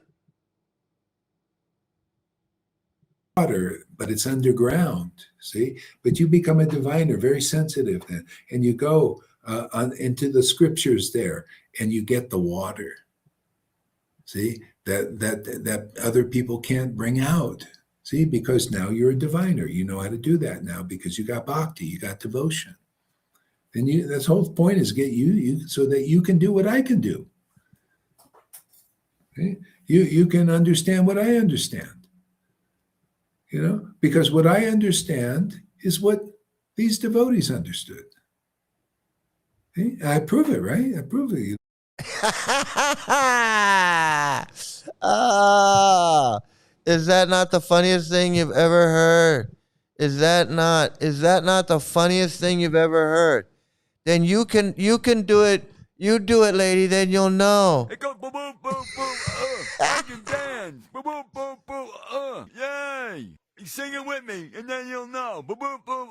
Water, but it's underground. See, but you become a diviner, very sensitive then, and you go into the scriptures there, and you get the water. See that other people can't bring out. See, because now you're a diviner. You know how to do that now because you got bhakti, you got devotion. And that's the whole point is get you so that you can do what I can do. Okay? You can understand what I understand. You know, because what I understand is what these devotees understood. Okay? I prove it, right? I prove it. Is that not the funniest thing you've ever heard? Is that not the funniest thing you've ever heard? Then you can do it. You do it, lady, then you'll know. It goes boom, boom, boom, boom, I can dance. Boom, boom, boom, boom, yay. You sing it with me, and then you'll know. Boom, boom, boom,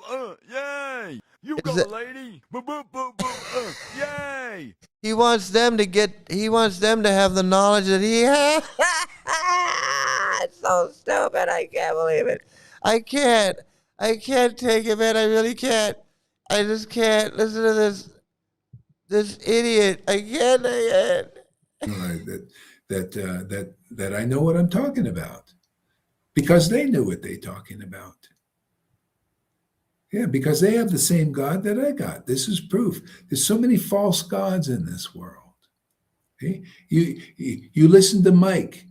yay. You go, lady. Boom, boom, boom, boom, yay. He wants them to have the knowledge that he has. It's so stupid. I can't believe it. I can't take it, man. I really can't. I just can't listen to this idiot. I can't take it. That I know what I'm talking about. Because they knew what they're talking about. Yeah, because they have the same God that I got. This is proof. There's so many false gods in this world. Okay? You listen to Mike.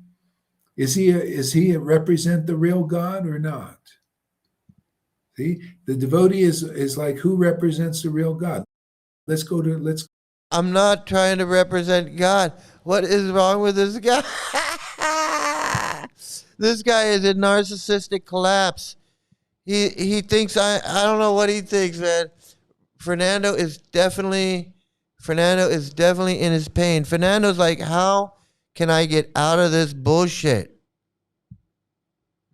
Is he represent the real God or not? See, the devotee is like, who represents the real God? I'm not trying to represent God. What is wrong with this guy? This guy is a narcissistic collapse. He thinks I don't know what he thinks, man. Fernando is definitely in his pain. Fernando's like, how can I get out of this bullshit?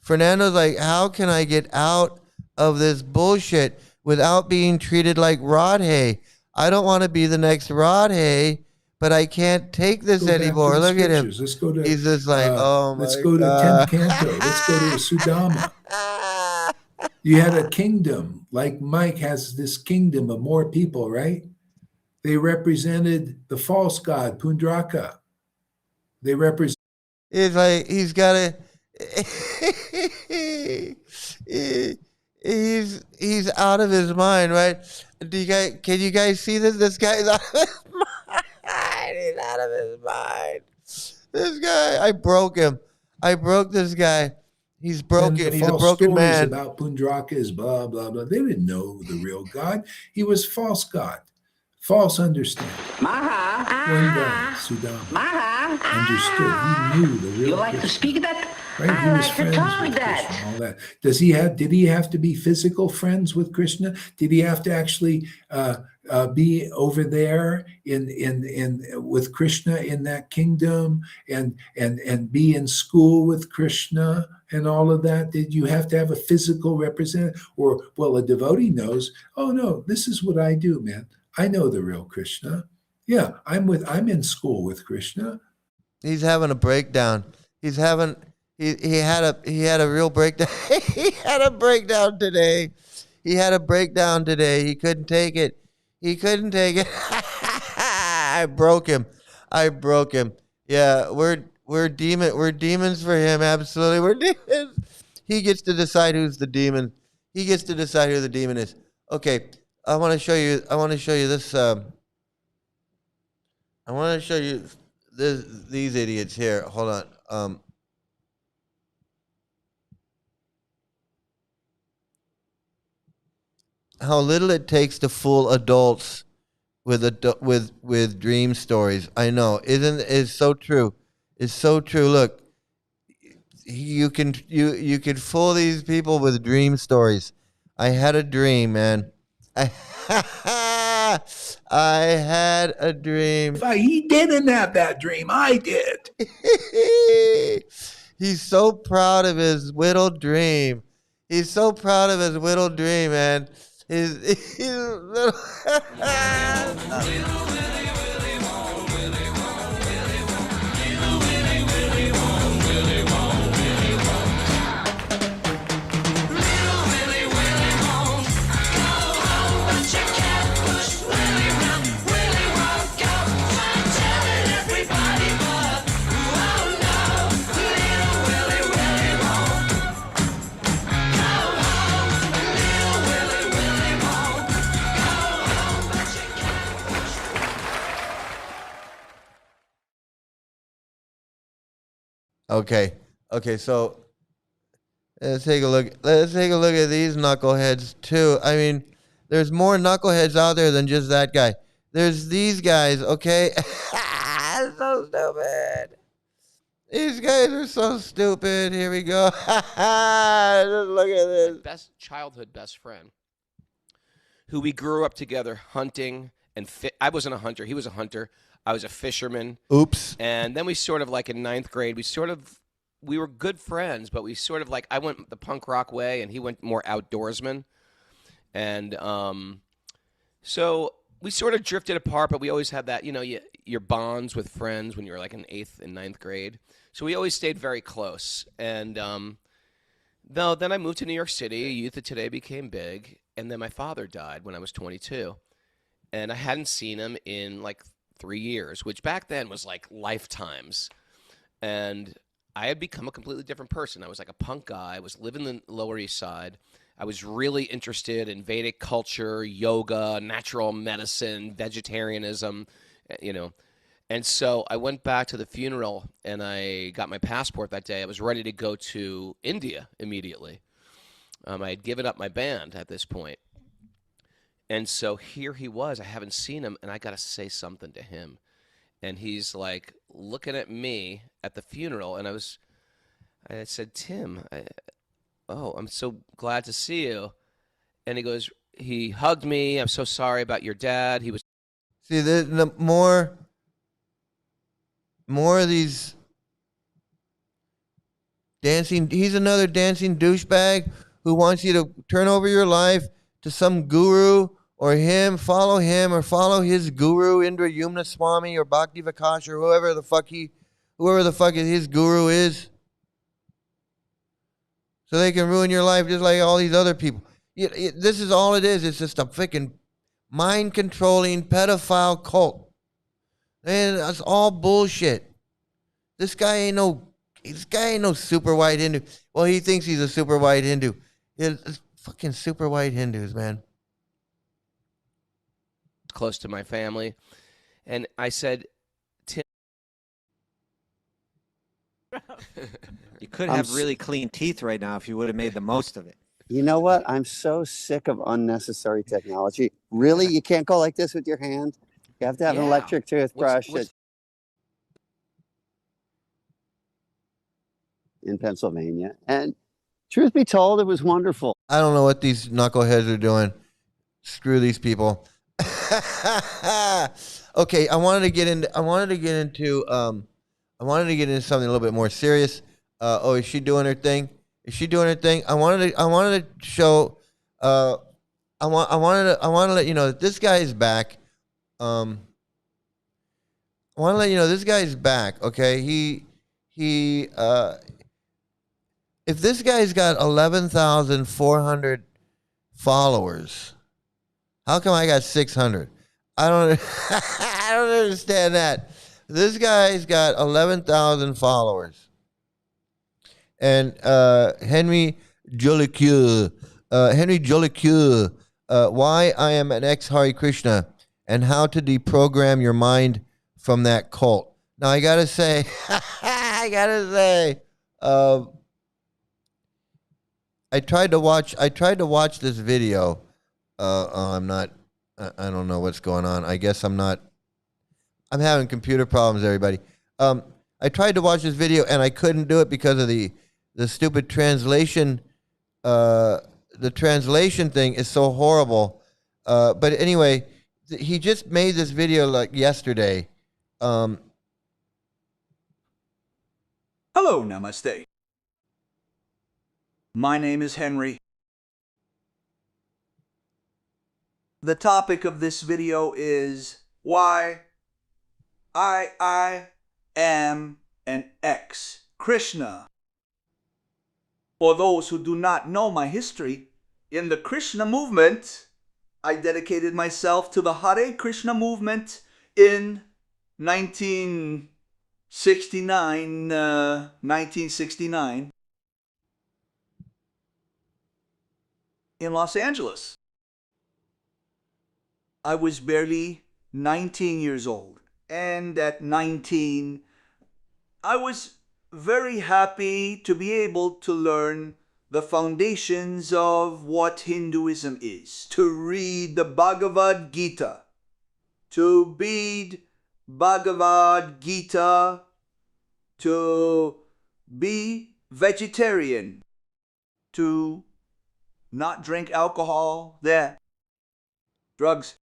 Fernando's like, how can I get out of this bullshit without being treated like Radhe? I don't want to be the next Radhe, but I can't take this anymore. Look at him. Let's go to, he's just like, oh my God. Let's go to 10th canto. Let's go to Sudama. You had a kingdom, like Mike has this kingdom of more people, right? They represented the false god, Pundraka. They represent. It's like he's got a. He's out of his mind, right? Can you guys see this? This guy's out of his mind. He's out of his mind. This guy, I broke him. I broke this guy. He's broken. He's a broken man. About Pundraka is blah blah blah. They didn't know the real God. He was false God, false understanding. Maha. One guy, Sudama, Maha. understood. He knew the real. You like to Krishna. speak that? Right? I He was like to friends talk with that. Krishna, all that. Did he have to be physical friends with Krishna? Did he have to actually be over there in with Krishna in that kingdom and be in school with Krishna and all of that? Did you have to have a physical representative? Or, well, a devotee knows, oh no, this is what I do, man. I know the real Krishna. Yeah, I'm in school with Krishna. He's having a breakdown. He had a real breakdown. He had a breakdown today. He couldn't take it. I broke him. Yeah, we're demons for him. Absolutely. We're demons. He gets to decide who's the demon. He gets to decide who the demon is. Okay. I want to show you this. I want to show you these idiots here. Hold on. How little it takes to fool adults with dream stories. I know, it's so true. It's so true. Look, you can fool these people with dream stories. I had a dream, man. I had a dream. He didn't have that dream. I did. He's so proud of his little dream. He's so proud of his little dream, man. He's little. Okay. Okay. So let's take a look. Let's take a look at these knuckleheads too. I mean, there's more knuckleheads out there than just that guy. There's these guys. Okay. So stupid. These guys are so stupid. Here we go. Just look at this. Childhood best friend, who we grew up together hunting and I wasn't a hunter. He was a hunter. I was a fisherman. Oops. And then we sort of like in ninth grade, we were good friends, but we sort of like, I went the punk rock way and he went more outdoorsman. And so we sort of drifted apart, but we always had that, your bonds with friends when you were like in 8th and 9th grade. So we always stayed very close. And then I moved to New York City. Youth of Today became big. And then my father died when I was 22. And I hadn't seen him in like 3 years, which back then was like lifetimes. And I had become a completely different person. I was like a punk guy. I was living in the Lower East Side. I was really interested in Vedic culture, yoga, natural medicine, vegetarianism, And so I went back to the funeral and I got my passport that day. I was ready to go to India immediately. I had given up my band at this point. And so here he was. I haven't seen him, and I got to say something to him. And he's like looking at me at the funeral, and I said, Tim, I'm so glad to see you. And he hugged me. I'm so sorry about your dad. He was. See, the more of these dancing. He's another dancing douchebag who wants you to turn over your life to some guru. Or follow him, or follow his guru, Indra Yumna Swami, or Bhakti Vikash, or whoever the fuck his guru is. So they can ruin your life just like all these other people. This is all it is. It's just a freaking mind-controlling pedophile cult. And that's all bullshit. This guy ain't no super white Hindu. Well, he thinks he's a super white Hindu. It's fucking super white Hindus, man. Close to my family. And I said, Tim. You could have really clean teeth right now if you would have made the most of it. You know what? I'm so sick of unnecessary technology. Really? You can't go like this with your hand? You have to have an electric toothbrush. In Pennsylvania. And truth be told, it was wonderful. I don't know what these knuckleheads are doing. Screw these people. Okay, I wanted to get into something a little bit more serious. Is she doing her thing? I wanted to show. I wanted to let you know that this guy is back. I want to let you know this guy is back. Okay, if this guy's got 11,400 followers. How come I got 600? I don't understand that. This guy's got 11,000 followers. And Henry Jolicoeur, why I am an ex-Hare Krishna and how to deprogram your mind from that cult. Now I gotta say, I tried to watch this video. I don't know what's going on. I guess I'm having computer problems, everybody. I tried to watch this video and I couldn't do it because of the stupid translation. The translation thing is so horrible. But anyway, he just made this video like yesterday. Hello, namaste. My name is Henry. The topic of this video is why I am an ex-Krishna. For those who do not know my history, in the Krishna movement, I dedicated myself to the Hare Krishna movement in 1969 in Los Angeles. I was barely 19 years old, and at 19, I was very happy to be able to learn the foundations of what Hinduism is, to read the Bhagavad Gita, to read Bhagavad Gita, to be vegetarian, to not drink alcohol, drugs.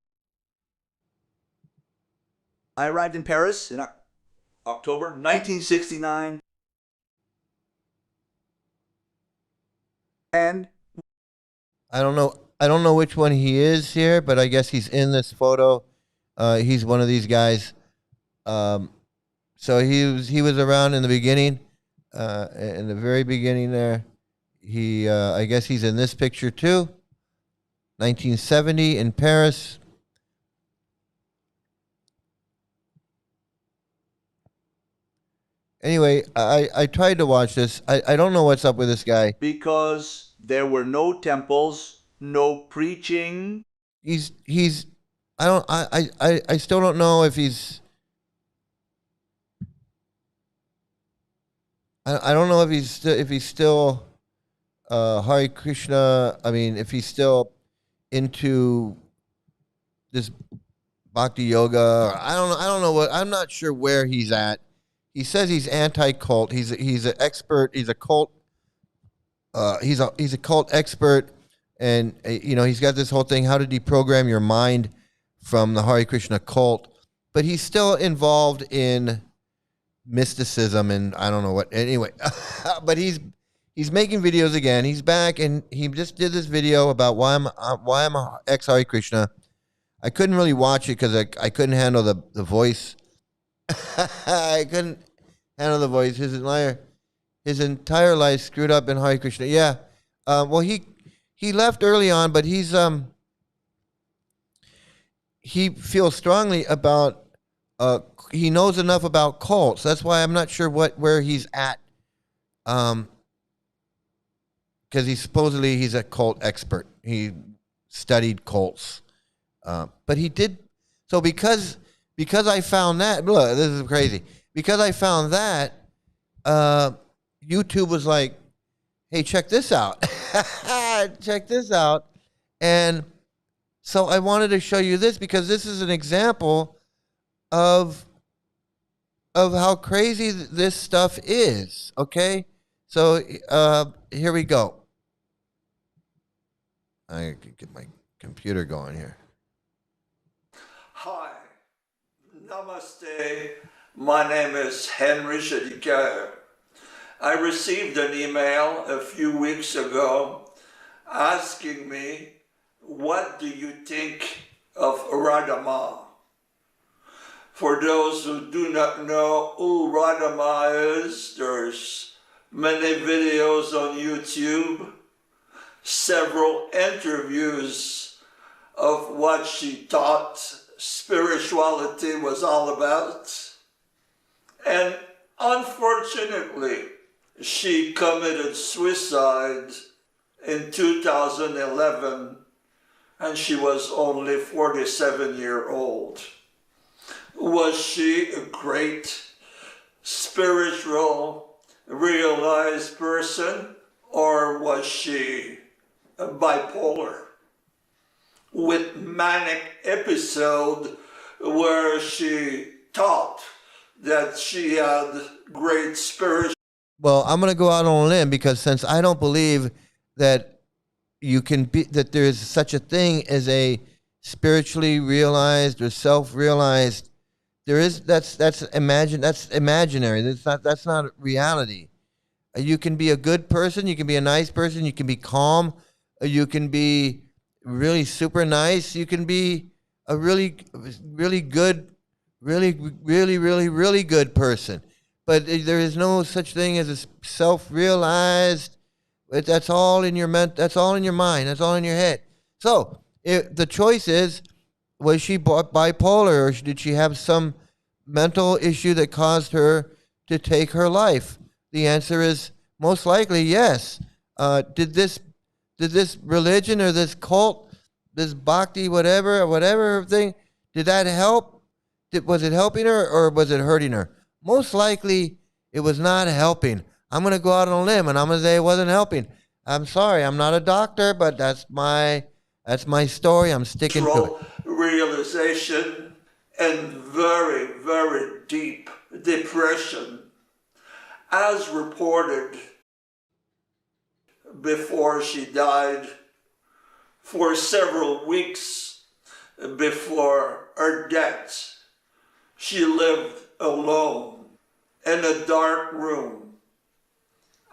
I arrived in Paris in October 1969. And I don't know which one he is here, but I guess he's in this photo. He's one of these guys. So he was around in the beginning, in the very beginning there. I guess he's in this picture too. 1970 in Paris. Anyway, I tried to watch this. I don't know what's up with this guy. Because there were no temples, no preaching. I still don't know if he's I don't know if he's still Hare Krishna. I mean, if he's still into this Bhakti-Yoga. I don't know what. I'm not sure where he's at. He says he's anti-cult. He's an expert. He's a cult. He's a cult expert, and he's got this whole thing: how to deprogram your mind from the Hare Krishna cult. But he's still involved in mysticism, and I don't know what. Anyway, but he's making videos again. He's back, and he just did this video about why I'm a ex Hare Krishna. I couldn't really watch it because I couldn't handle the voice. I couldn't handle the voice. His entire life screwed up in Hare Krishna. Yeah. Well, he left early on, but he feels strongly about. He knows enough about cults. That's why I'm not sure where he's at. Because he's a cult expert. He studied cults. But he did so because I found that. Look, this is crazy. Because I found that, YouTube was like, "Hey, check this out. Check this out." And so I wanted to show you this because this is an example of how crazy this stuff is. Okay, so here we go. I can get my computer going here. Hi, namaste. My name is Henry Shadikar. I received an email a few weeks ago asking me, what do you think of Radhama? For those who do not know who Radhama is, there's many videos on YouTube, several interviews of what she taught spirituality was all about. And unfortunately, she committed suicide in 2011, and she was only 47-years-old. Was she a great spiritual, realized person, or was she bipolar with manic episode where she taught that she had great spiritual? Well, I'm going to go out on a limb because since I don't believe that that there is such a thing as a spiritually realized or self-realized, that's imaginary. That's not reality. You can be a good person, you can be a nice person, you can be calm, you can be really super nice. You can be a really, really good, really good person. But there is no such thing as a self-realized. That's all in your that's all in your mind. That's all in your head. So the choice is: was she bipolar, or did she have some mental issue that caused her to take her life? The answer is most likely yes. Did this religion or this cult, this bhakti, whatever thing, did that help? Was it helping her or was it hurting her? Most likely it was not helping. I'm going to go out on a limb and I'm going to say it wasn't helping. I'm sorry, I'm not a doctor, but that's my story. I'm sticking to it. Realization and very, very deep depression, as reported before she died. For several weeks before her death, she lived alone in a dark room,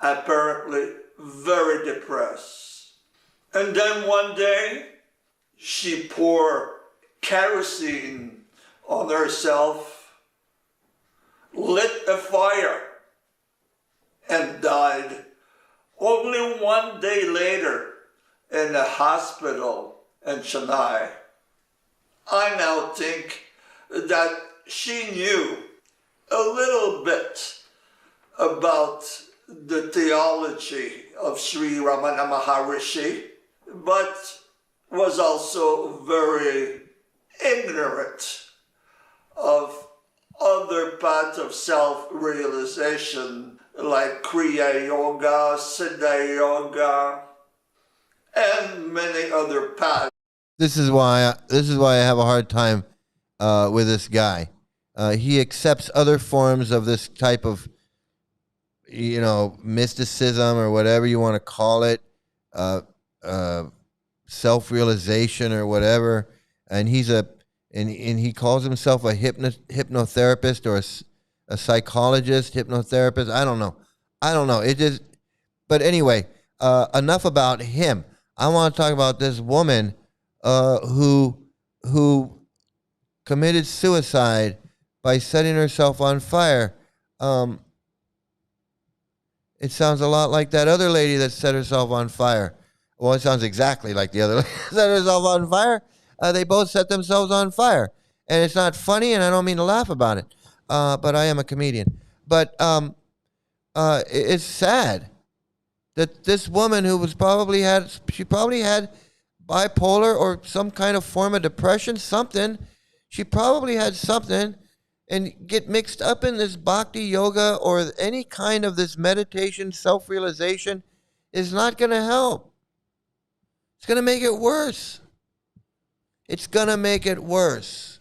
apparently very depressed. And then one day, she poured kerosene on herself, lit a fire, and died. Only one day later, in a hospital in Chennai. I now think that she knew a little bit about the theology of Sri Ramana Maharishi, but was also very ignorant of other paths of self-realization like Kriya Yoga, Siddha Yoga, and many other paths. This is why I have a hard time with this guy. He accepts other forms of this type of, mysticism or whatever you want to call it, self-realization or whatever, and he calls himself a hypnotherapist or a psychologist, hypnotherapist. I don't know. It just, but anyway, enough about him. I want to talk about this woman who committed suicide by setting herself on fire. It sounds a lot like that other lady that set herself on fire. Well, it sounds exactly like the other lady that set herself on fire. They both set themselves on fire. And it's not funny, and I don't mean to laugh about it. But I am a comedian. But it's sad that this woman who probably had bipolar or some kind of form of depression, something. She probably had something, and get mixed up in this Bhakti-Yoga or any kind of this meditation, self-realization is not going to help. It's going to make it worse. It's going to make it worse.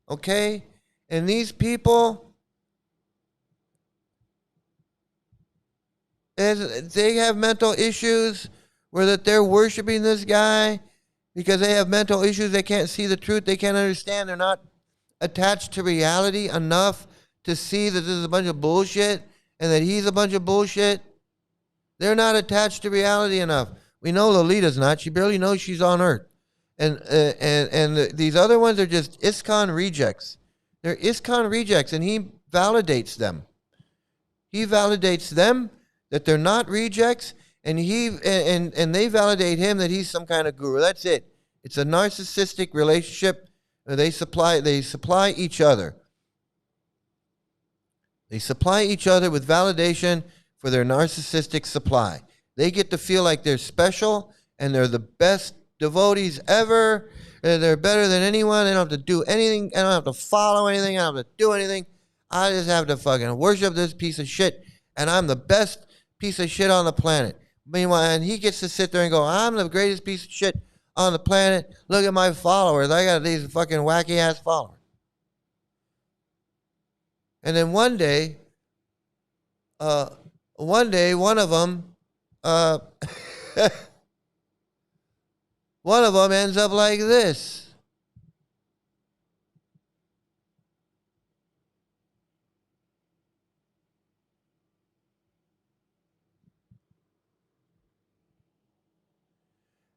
Okay? And these people, they have mental issues where that they're worshiping this guy because they have mental issues. They can't see the truth. They can't understand. They're not attached to reality enough to see that this is a bunch of bullshit and that he's a bunch of bullshit. They're not attached to reality enough. We know Lolita's not. She barely knows she's on Earth. And these other ones are just ISKCON rejects. They're ISKCON rejects, and he validates them. He validates them that they're not rejects, and they validate him that he's some kind of guru. That's it. It's a narcissistic relationship. They supply each other. They supply each other with validation for their narcissistic supply. They get to feel like they're special and they're the best devotees ever. And they're better than anyone. They don't have to do anything. I don't have to follow anything. I don't have to do anything. I just have to fucking worship this piece of shit. And I'm the best piece of shit on the planet. Meanwhile, and he gets to sit there and go, I'm the greatest piece of shit on the planet. Look at my followers. I got these fucking wacky ass followers. And then one day, one of them ends up like this.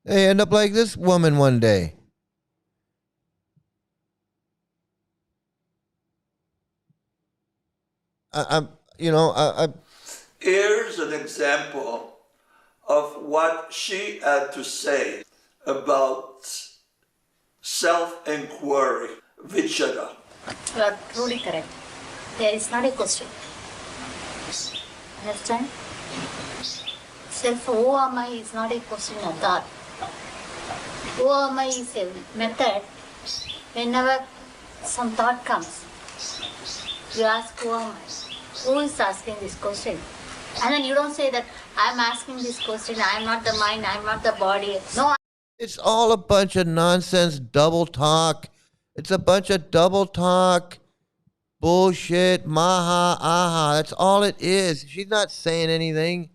They end up like this woman one day. Here's an example of what she had to say about self-inquiry, vichara. You are truly correct. There is not a question. Understand? Self, who am I is not a question at all. Who am I is a method. Whenever some thought comes, you ask who am I? Who is asking this question? And then you don't say that I'm asking this question, I'm not the mind, I'm not the body. No. It's all a bunch of nonsense, double talk. It's a bunch of double talk, bullshit, maha, aha. That's all it is. She's not saying anything.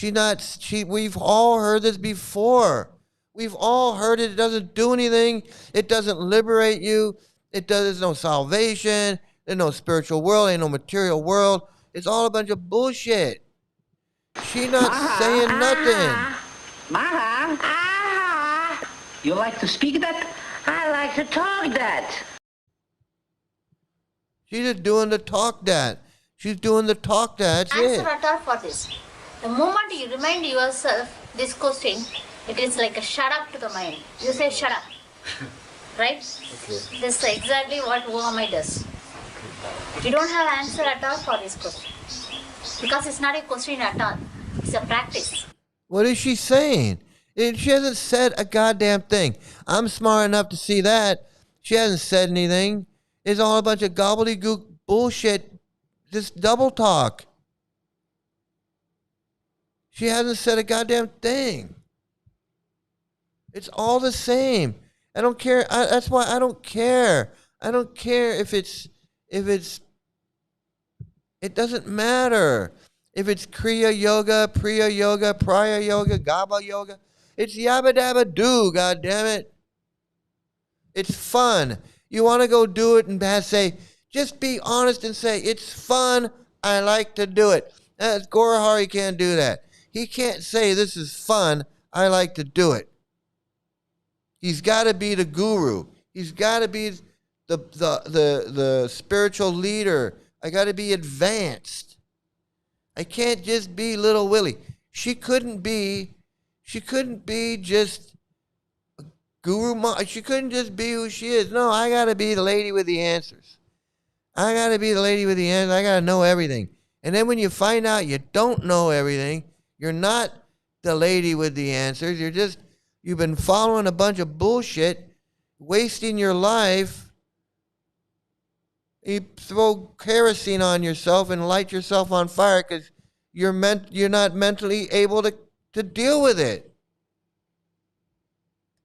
We've all heard this before. We've all heard it. It doesn't do anything. It doesn't liberate you. There's no salvation. There's no spiritual world. Ain't no material world. It's all a bunch of bullshit. She's not saying nothing. You like to speak that? I like to talk that. She's just doing the talk that. She's doing the talk that. That's answer it. at all for this. The moment you remind yourself this question, it is like a shut up to the mind. You say shut up. Right? Okay. This is exactly what who am I does. You don't have answer at all for this question. Because it's not a question at all. It's a practice. What is she saying? She hasn't said a goddamn thing. I'm smart enough to see that. She hasn't said anything. It's all a bunch of gobbledygook bullshit. Just double talk. She hasn't said a goddamn thing. It's all the same. I don't care. That's why I don't care. I don't care if it's, it doesn't matter. If it's Kriya Yoga, Priya Yoga, Praya Yoga, Gaba Yoga. It's yabba dabba do, goddammit. It's fun. You want to go do it and say, just be honest and say, it's fun, I like to do it. Gorahari can't do that. He can't say, this is fun, I like to do it. He's got to be the guru. He's got to be the spiritual leader. I got to be advanced. I can't just be little Willie. She couldn't be just guru. She couldn't just be who she is. No, I got to be the lady with the answers. I got to be the lady with the answers. I got to know everything. And then when you find out you don't know everything, you're not the lady with the answers. You've been following a bunch of bullshit, wasting your life. You throw kerosene on yourself and light yourself on fire because you're not mentally able to deal with it.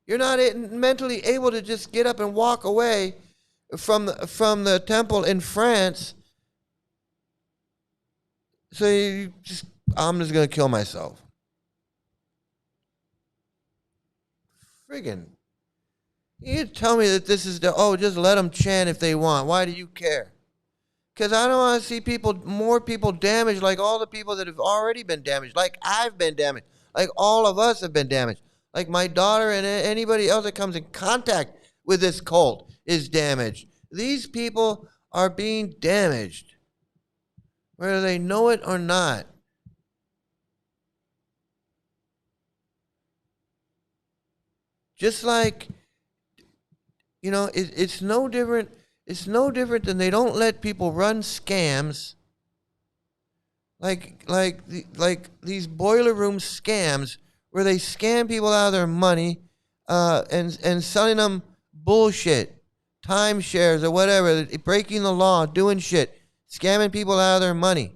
You're not mentally able to just get up and walk away from the temple in France. So I'm just gonna kill myself. Friggin'. You tell me that this is just let them chant if they want. Why do you care? Because I don't want to see more people damaged like all the people that have already been damaged. Like I've been damaged. Like all of us have been damaged. Like my daughter and anybody else that comes in contact with this cult is damaged. These people are being damaged, whether they know it or not. Just like, it's no different. It's no different than they don't let people run scams. Like these boiler room scams where they scam people out of their money, and selling them bullshit, timeshares or whatever, breaking the law, doing shit, scamming people out of their money.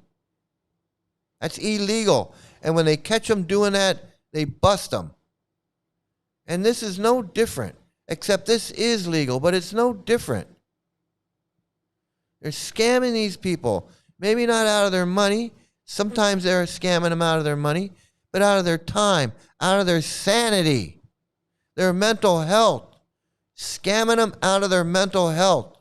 That's illegal. And when they catch them doing that, they bust them. And this is no different, except this is legal, but it's no different. They're scamming these people, maybe not out of their money. Sometimes they're scamming them out of their money, but out of their time, out of their sanity, their mental health, scamming them out of their mental health.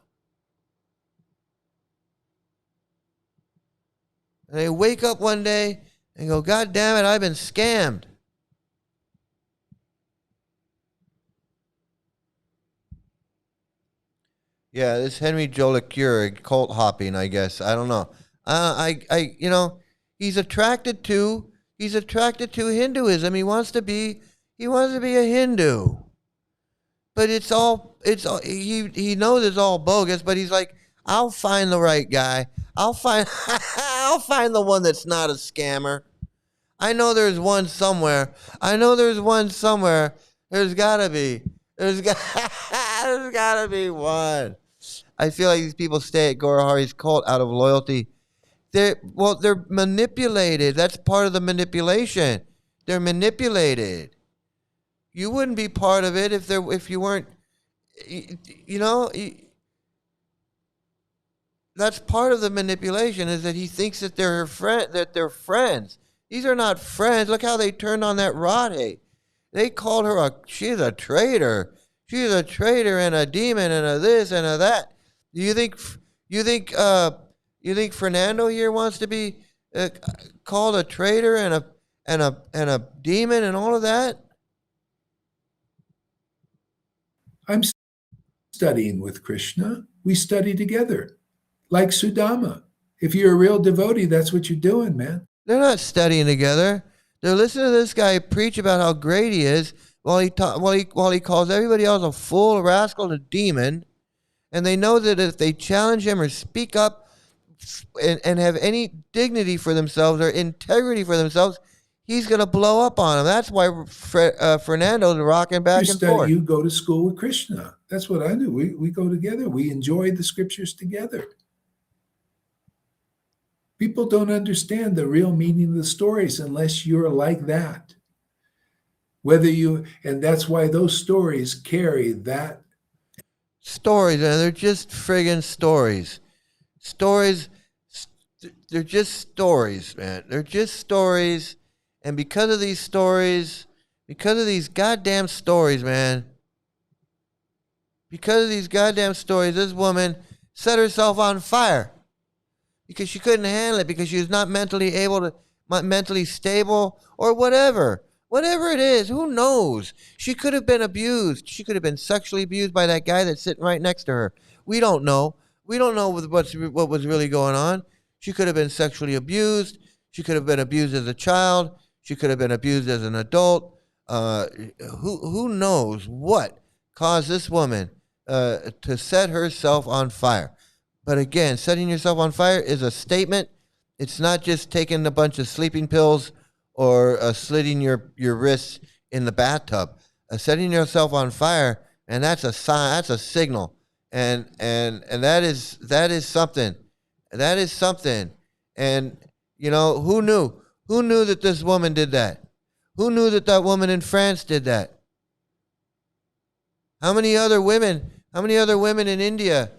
And they wake up one day and go, God damn it, I've been scammed. Yeah, this Henry Jolicoeur, cult hopping, I guess. I don't know. You know, he's attracted to Hinduism. He wants to be a Hindu. But he knows it's all bogus, but he's like, I'll find the right guy. I'll find the one that's not a scammer. I know there's one somewhere. There's gotta be. There's gotta be one. I feel like these people stay at Gorahari's cult out of loyalty. They're manipulated. That's part of the manipulation. They're manipulated. You wouldn't be part of it if you weren't. You know, that's part of the manipulation, is that he thinks that they're friends. These are not friends. Look how they turned on that Radhe. They called her she's a traitor. She's a traitor and a demon and a this and a that. Do you think Fernando here wants to be called a traitor and a demon and all of that? I'm studying with Krishna. We study together, like Sudama. If you're a real devotee, that's what you're doing, man. They're not studying together. They're listening to this guy preach about how great he is while he calls everybody else a fool, a rascal, and a demon. And they know that if they challenge him or speak up and have any dignity for themselves or integrity for themselves, he's going to blow up on them. That's why Fernando's rocking back and forth. You go to school with Krishna. That's what I do. We go together. We enjoy the scriptures together. People don't understand the real meaning of the stories unless you're like that. And that's why those stories carry that. Stories, and they're just friggin' stories. Stories, they're just stories, man. They're just stories. And because of these goddamn stories, man, this woman set herself on fire because she couldn't handle it, because she was not mentally stable, or whatever it is. Who knows? She could have been abused. She could have been sexually abused by that guy that's sitting right next to her. We don't know. We don't know what was really going on. She could have been sexually abused. She could have been abused as a child. She could have been abused as an adult. Who knows what caused this woman to set herself on fire? But again, setting yourself on fire is a statement. It's not just taking a bunch of sleeping pills or slitting your wrists in the bathtub. Setting yourself on fire, and that's a sign. That's a signal, and that is something. That is something. And you know, who knew? Who knew that this woman did that? Who knew that woman in France did that? How many other women in India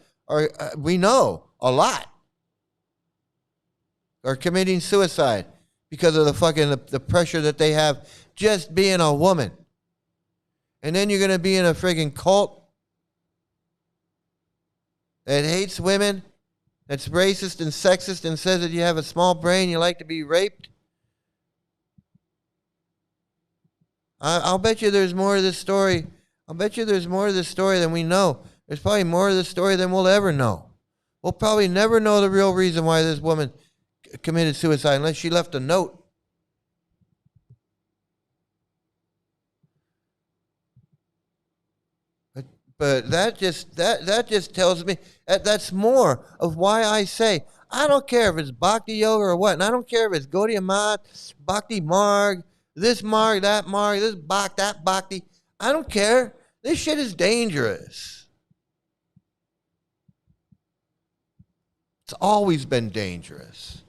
we know a lot are committing suicide because of the pressure that they have just being a woman. And then you're going to be in a friggin' cult that hates women, that's racist and sexist, and says that you have a small brain, you like to be raped. I'll bet you there's more of this story. I'll bet you there's more of this story than we know. There's probably more of this story than we'll ever know. We'll probably never know the real reason why this woman committed suicide unless she left a note. But that just tells me that's more of why I say I don't care if it's Bhakti-Yoga or what, and I don't care if it's Gaudiya Math, Bhakti Marg, this Marg, this Bhakti, that Bhakti. I don't care. This shit is dangerous. It's always been dangerous.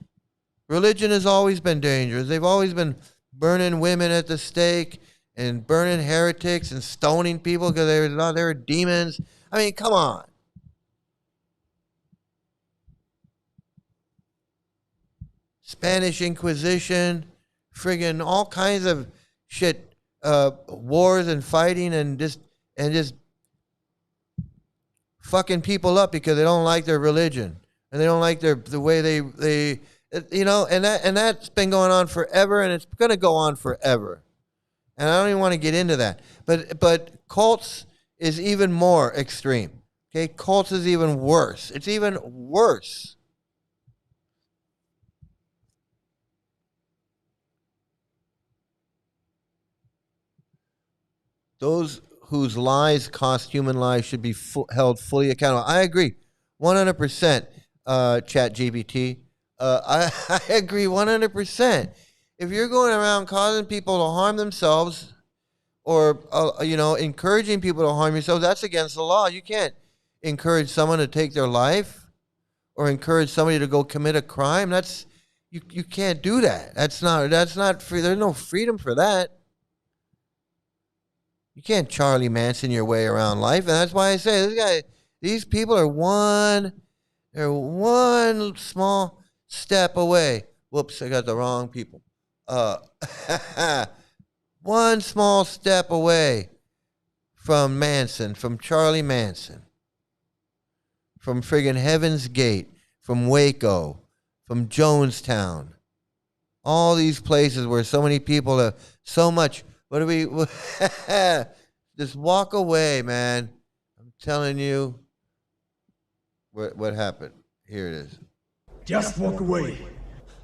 Religion has always been dangerous. They've always been burning women at the stake and burning heretics and stoning people because they were demons. I mean, come on. Spanish Inquisition, friggin' all kinds of shit, wars and fighting and just fucking people up because they don't like their religion and they don't like the way they you know, and that's been going on forever, and it's going to go on forever. And I don't even want to get into that. But cults is even more extreme. Okay, cults is even worse. It's even worse. Those whose lies cost human lives should be held fully accountable. I agree, 100%. Chat GPT. I agree 100%. If you're going around causing people to harm themselves, or encouraging people to harm yourself, that's against the law. You can't encourage someone to take their life, or encourage somebody to go commit a crime. That's you can't do that. That's not free. There's no freedom for that. You can't Charlie Manson your way around life, and that's why I say these people are one small step away. Whoops, I got the wrong people. One small step away from Manson, from Charlie Manson, from friggin' Heaven's Gate, from Waco, from Jonestown. All these places where so many people have so much. What do we just walk away, man? I'm telling you what happened. Here it is. Just walk away.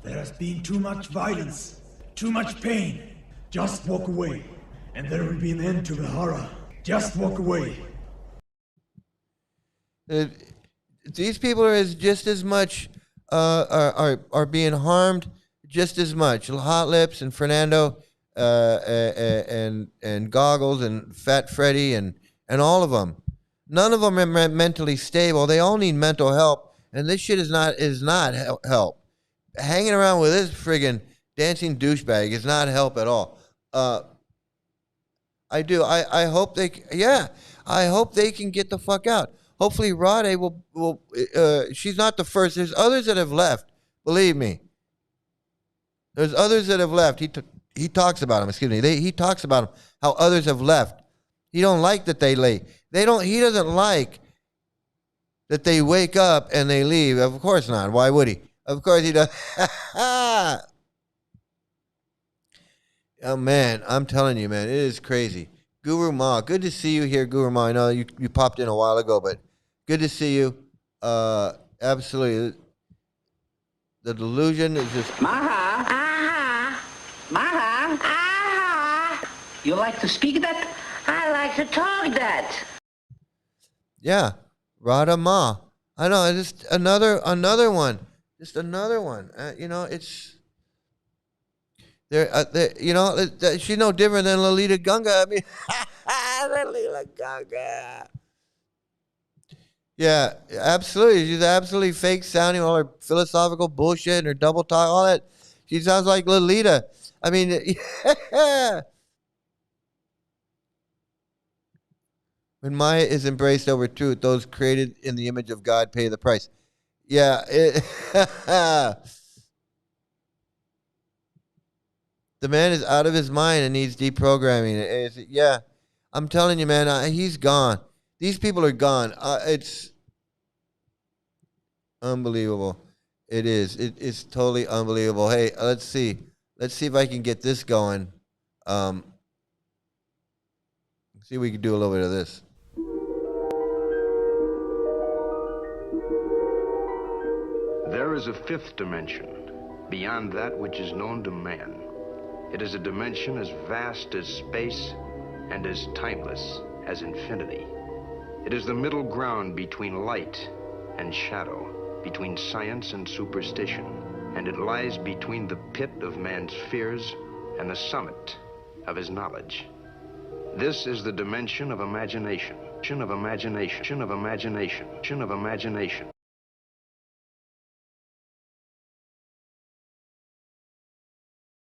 There has been too much violence, too much pain. Just walk away, and there will be an end to the horror. Just walk away. These people are just as much are being harmed just as much. Hot Lips and Fernando and Goggles and Fat Freddy and all of them. None of them are mentally stable. They all need mental help, and this shit is not help. Hanging around with this friggin' dancing douchebag is not help at all. I do. I hope I hope they can get the fuck out. Hopefully Rade will she's not the first. There's others that have left. Believe me. There's others that have left. He talks about them, excuse me. He talks about them, how others have left. He don't like that they leave. He doesn't like that they wake up and they leave. Of course not. Why would he? Of course he does. Oh, man, I'm telling you, man, it is crazy. Guru Ma, good to see you here, Guru Ma. I know you popped in a while ago, but good to see you. Absolutely. The delusion is just... Maha, aha, Maha, aha. You like to speak that? I like to talk that. Yeah, Radha Ma. I know, just another one. Just another one. It's... she's no different than Lolita Gunga. I mean, Lolita Gunga. Yeah, absolutely. She's absolutely fake sounding, all her philosophical bullshit and her double talk, all that. She sounds like Lolita. I mean, yeah. When Maya is embraced over truth, those created in the image of God pay the price. Yeah. The man is out of his mind and needs deprogramming. Yeah, I'm telling you, man, he's gone. These people are gone. It's unbelievable. It is. It's totally unbelievable. Hey, let's see. Let's see if I can get this going. See if we can do a little bit of this. There is a fifth dimension, beyond that which is known to man. It is a dimension as vast as space and as timeless as infinity. It is the middle ground between light and shadow, between science and superstition, and it lies between the pit of man's fears and the summit of his knowledge. This is the dimension of imagination, of imagination, of imagination, of imagination.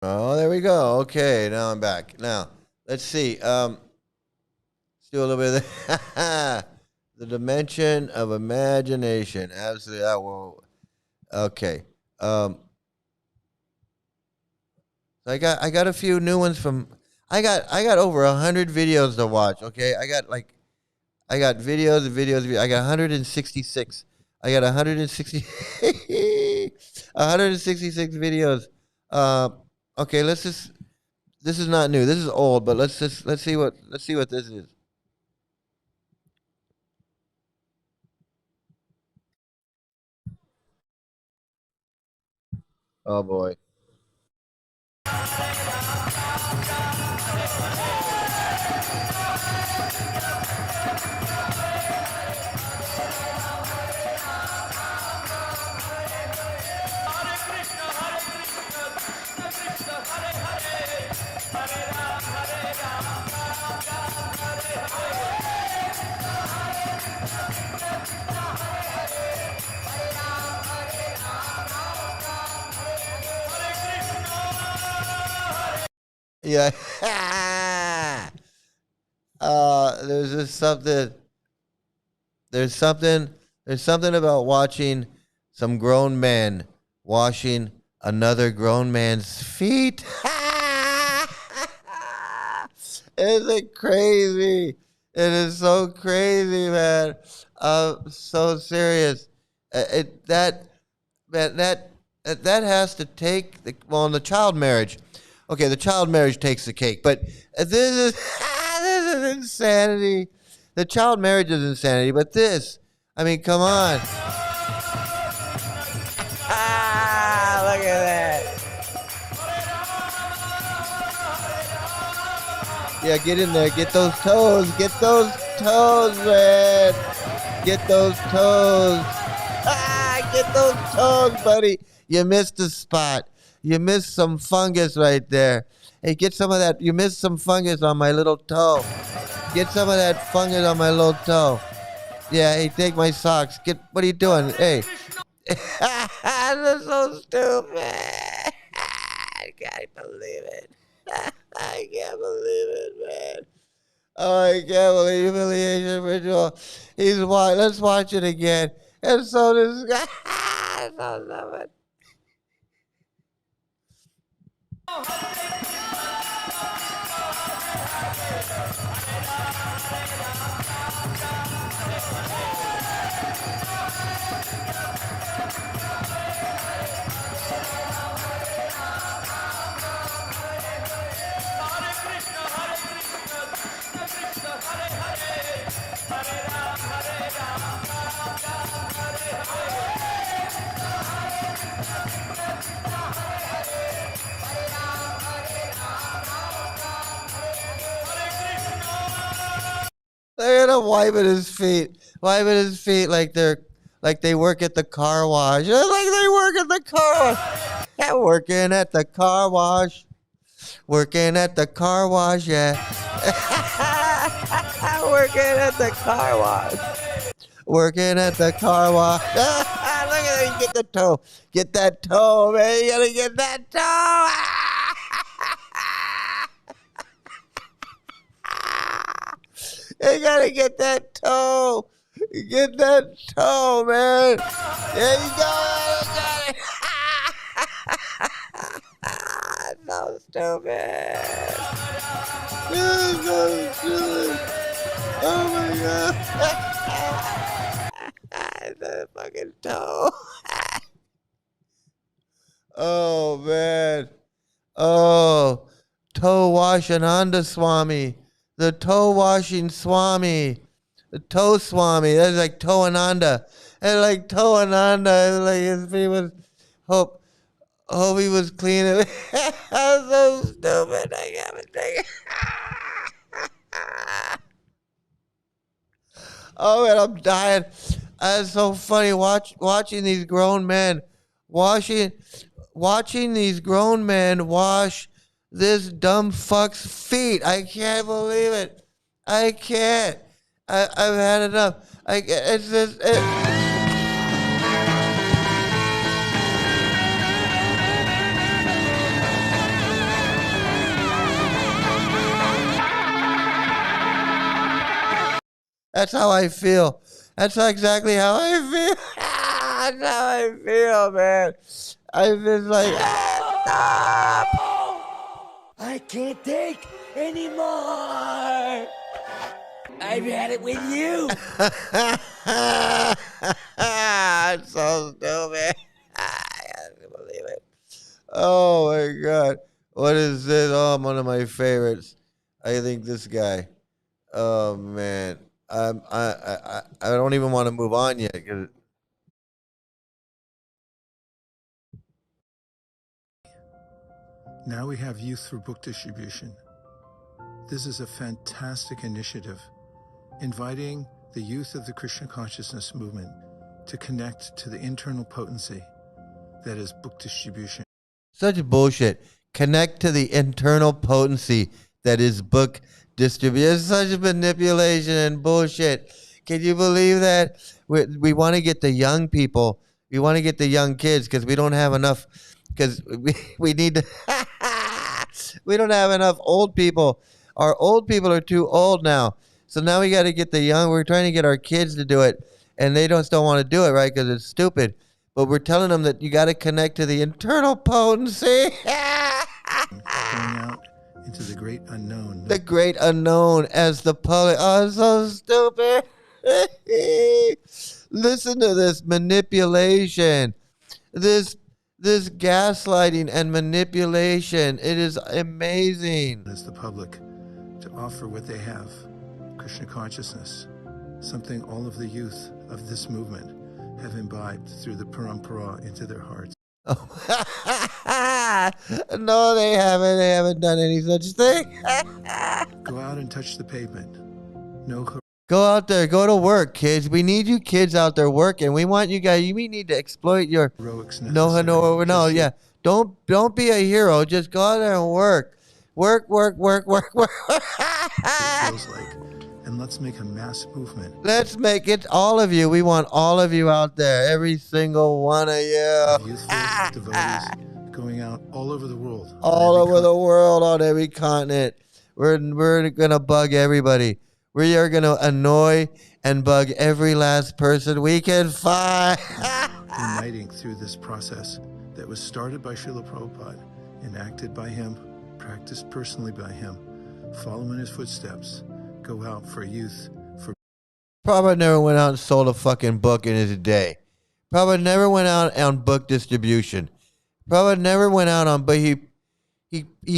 Oh, there we go. Okay, now I'm back. Now, let's see. Let's do a little bit of the dimension of imagination. Absolutely, that will. Okay. I got a few new ones from. I got over 100 videos to watch. Okay, I got videos and videos. I got 166. I got 160, 166 videos. Okay, this is not new. This is old, but let's see what this is. Oh boy. Yeah. There's just something. There's something about watching some grown man washing another grown man's feet. Isn't it crazy? It is so crazy, man. So serious. That has to take in the child marriage. Okay, the child marriage takes the cake, but this is this is insanity. The child marriage is insanity, but this, I mean, come on. Look at that. Yeah, get in there. Get those toes. Get those toes, man. Get those toes. Get those toes, buddy. You missed a spot. You missed some fungus right there. Hey, get some of that. You missed some fungus on my little toe. Get some of that fungus on my little toe. Yeah, hey, take my socks. What are you doing? Hey. That's so stupid. I can't believe it. I can't believe it, man. Oh, I can't believe humiliation ritual. Let's watch it again. It's so disgusting. So stupid. Look at him wiping his feet. Wiping his feet like they work at the car wash. Like they work at the car wash. Yeah, working at the car wash. Working at the car wash, yeah. Working at the car wash. Working at the car wash. Look at that. Get the toe. Get that toe, man. You gotta get that toe. You gotta get that toe. Get that toe, man. There you go. You got it. So stupid. This is so stupid. Oh my god. The fucking toe. Oh man. Oh. Toe Washananda Swami. The toe washing Swami. The toe Swami. That's like Toe Ananda. And like Toe Ananda. Like his feet was hope he was clean. I'm so stupid. I can't take it. Oh man, I'm dying. That's so funny. Watching these grown men watching these grown men wash this dumb fuck's feet. I can't believe it. I can't. I've had enough. It's just. That's how I feel. That's exactly how I feel. That's how I feel, man. I'm just like, stop. I can't take anymore. I've had it with you. I'm so stupid. I can't believe it. Oh my god. What is this? Oh, I'm one of my favorites. I think this guy. Oh man. I don't even want to move on yet because Now we have Youth for Book Distribution. This is a fantastic initiative, inviting the youth of the Krishna consciousness movement to connect to the internal potency that is book distribution. Such bullshit. Connect to the internal potency that is book distribution. Such manipulation and bullshit. Can you believe that? We want to get the young people. We want to get the young kids because we don't have enough. Because we need to. We don't have enough old people. Our old people are too old now. So now we got to get the young. We're trying to get our kids to do it. And they don't still want to do it, right? Because it's stupid. But we're telling them that you got to connect to the internal potency. Going out into the great unknown. The great unknown as the public. Oh, it's so stupid. Listen to this manipulation. This gaslighting and manipulation. It is amazing. As the public to offer what they have, Krishna consciousness, something all of the youth of this movement have imbibed through the parampara into their hearts. No, they haven't. They haven't done any such thing. Go out and touch the pavement. No. Go out there. Go to work, kids. We need you kids out there working. We want you guys. We need to exploit your. No. Yeah. Don't be a hero. Just go out there and work. Work. Feels like. And let's make a mass movement. Let's make it all of you. We want all of you out there. Every single one of you. Youthful devotees going out all over the world. All over the world, on every continent. We're going to bug everybody. We are going to annoy and bug every last person we can find. Uniting through this process that was started by Srila Prabhupada, enacted by him, practiced personally by him, follow in his footsteps. Go out for youth. Prabhupada never went out and sold a fucking book in his day. Prabhupada never went out on book distribution. Prabhupada never went out on, but he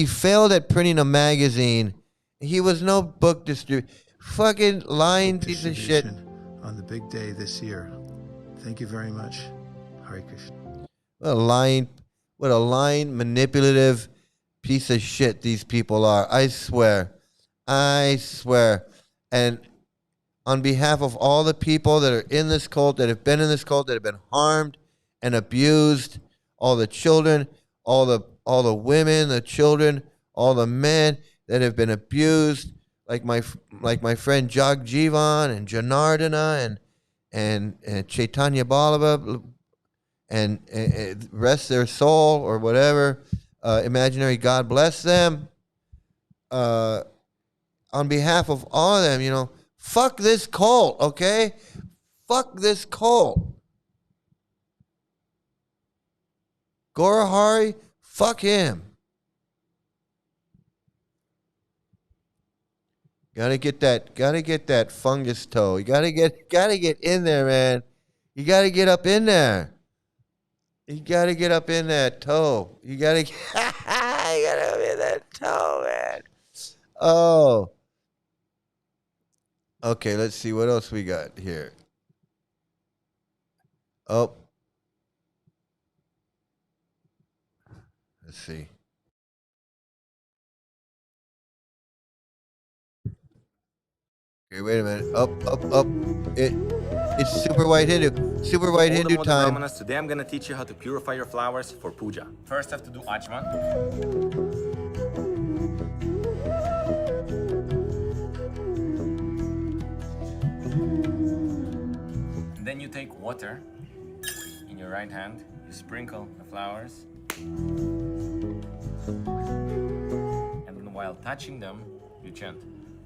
failed at printing a magazine. He was no book distribution. Fucking lying piece of shit. On the big day this year. Thank you very much. Hare Krishna. What a lying, manipulative piece of shit these people are. I swear. And on behalf of all the people that are in this cult, that have been in this cult, that have been harmed and abused, all the children, all the women, the children, all the men that have been abused, like my friend Jagjivan and Janardana and Chaitanya Ballabha, and rest their soul or whatever, imaginary God bless them. On behalf of all of them, fuck this cult, okay? Fuck this cult. Gorahari, fuck him. Gotta get that fungus toe. You gotta get in there, man. You gotta get up in there. You gotta get up in that toe. You gotta get up in that toe, man. Oh. Okay, let's see what else we got here. Oh. Let's see. Okay, wait a minute. Up. It's Super White Hindu. Super White Hindu time. Today I'm gonna teach you how to purify your flowers for puja. First, I have to do ajman. And then you take water in your right hand. You sprinkle the flowers. And then while touching them, you chant.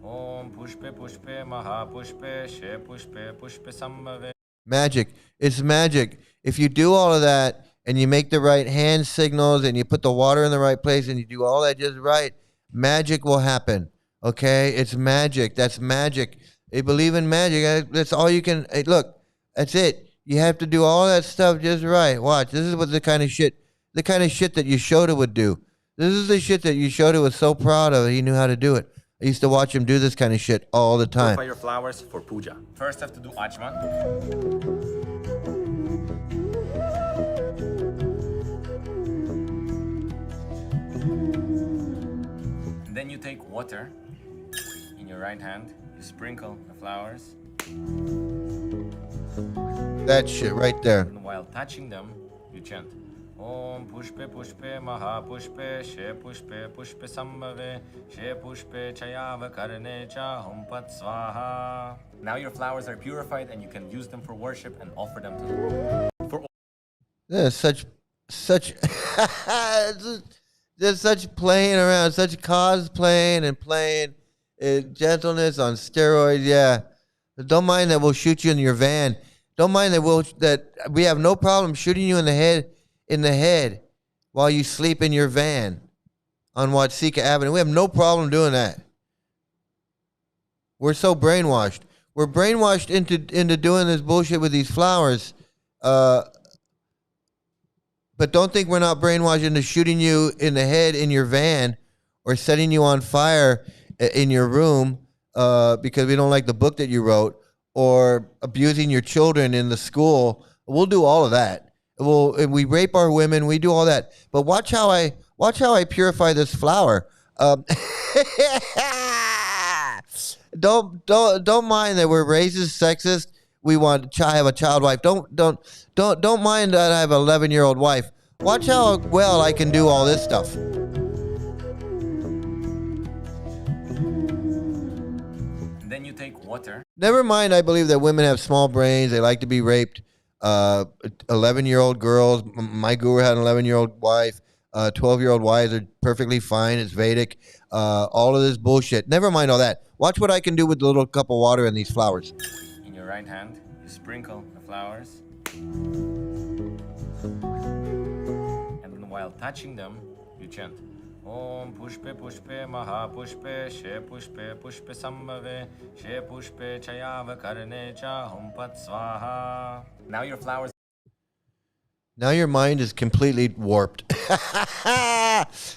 Om pushpe pushpe maha pushpe she pushpe pushpe sambhave. Magic. It's magic. If you do all of that and you make the right hand signals and you put the water in the right place and you do all that just right, magic will happen. Okay? It's magic. That's magic. They believe in magic. That's all you can. Hey, look, that's it. You have to do all that stuff just right. Watch. This is what the kind of shit that Yashoda would do. This is the shit that Yashoda was so proud of. He knew how to do it. I used to watch him do this kind of shit all the time. Purify your flowers for puja. First, I have to do ajman. And then you take water in your right hand, you sprinkle the flowers. That shit right there. And while touching them, you chant Om Pushpe Pushpe Maha Pushpe She Pushpe Pushpe Sambhave She Pushpe Chayava Karane Cha Hum Pat Swaha. Now your flowers are purified and you can use them for worship and offer them to them. There's such there's such playing around, such cosplaying and playing gentleness on steroids. Yeah, don't mind that we'll shoot you in your van. Don't mind that we have no problem shooting you in the head while you sleep in your van on Watsika Avenue. We have no problem doing that. We're so brainwashed. We're brainwashed into doing this bullshit with these flowers. But don't think we're not brainwashed into shooting you in the head in your van or setting you on fire in your room because we don't like the book that you wrote, or abusing your children in the school. We'll do all of that. We rape our women. We do all that. But watch how I purify this flower. Don't mind that we're racist, sexist. We want to have a child wife. Don't mind that I have an 11-year-old wife. Watch how well I can do all this stuff. And then you take water. Never mind, I believe that women have small brains. They like to be raped. 11-year-old girls. My guru had an 11-year-old wife. 12-year-old wives are perfectly fine. It's Vedic. All of this bullshit. Never mind all that. Watch what I can do with a little cup of water and these flowers. In your right hand, you sprinkle the flowers. And then while touching them, you chant Om Pushpe Pushpe Maha Pushpe She Pushpe Pushpe Sambhave She Pushpe Chayava Karane Cha Hum Pat Swaha. Now your flowers. Now your mind is completely warped.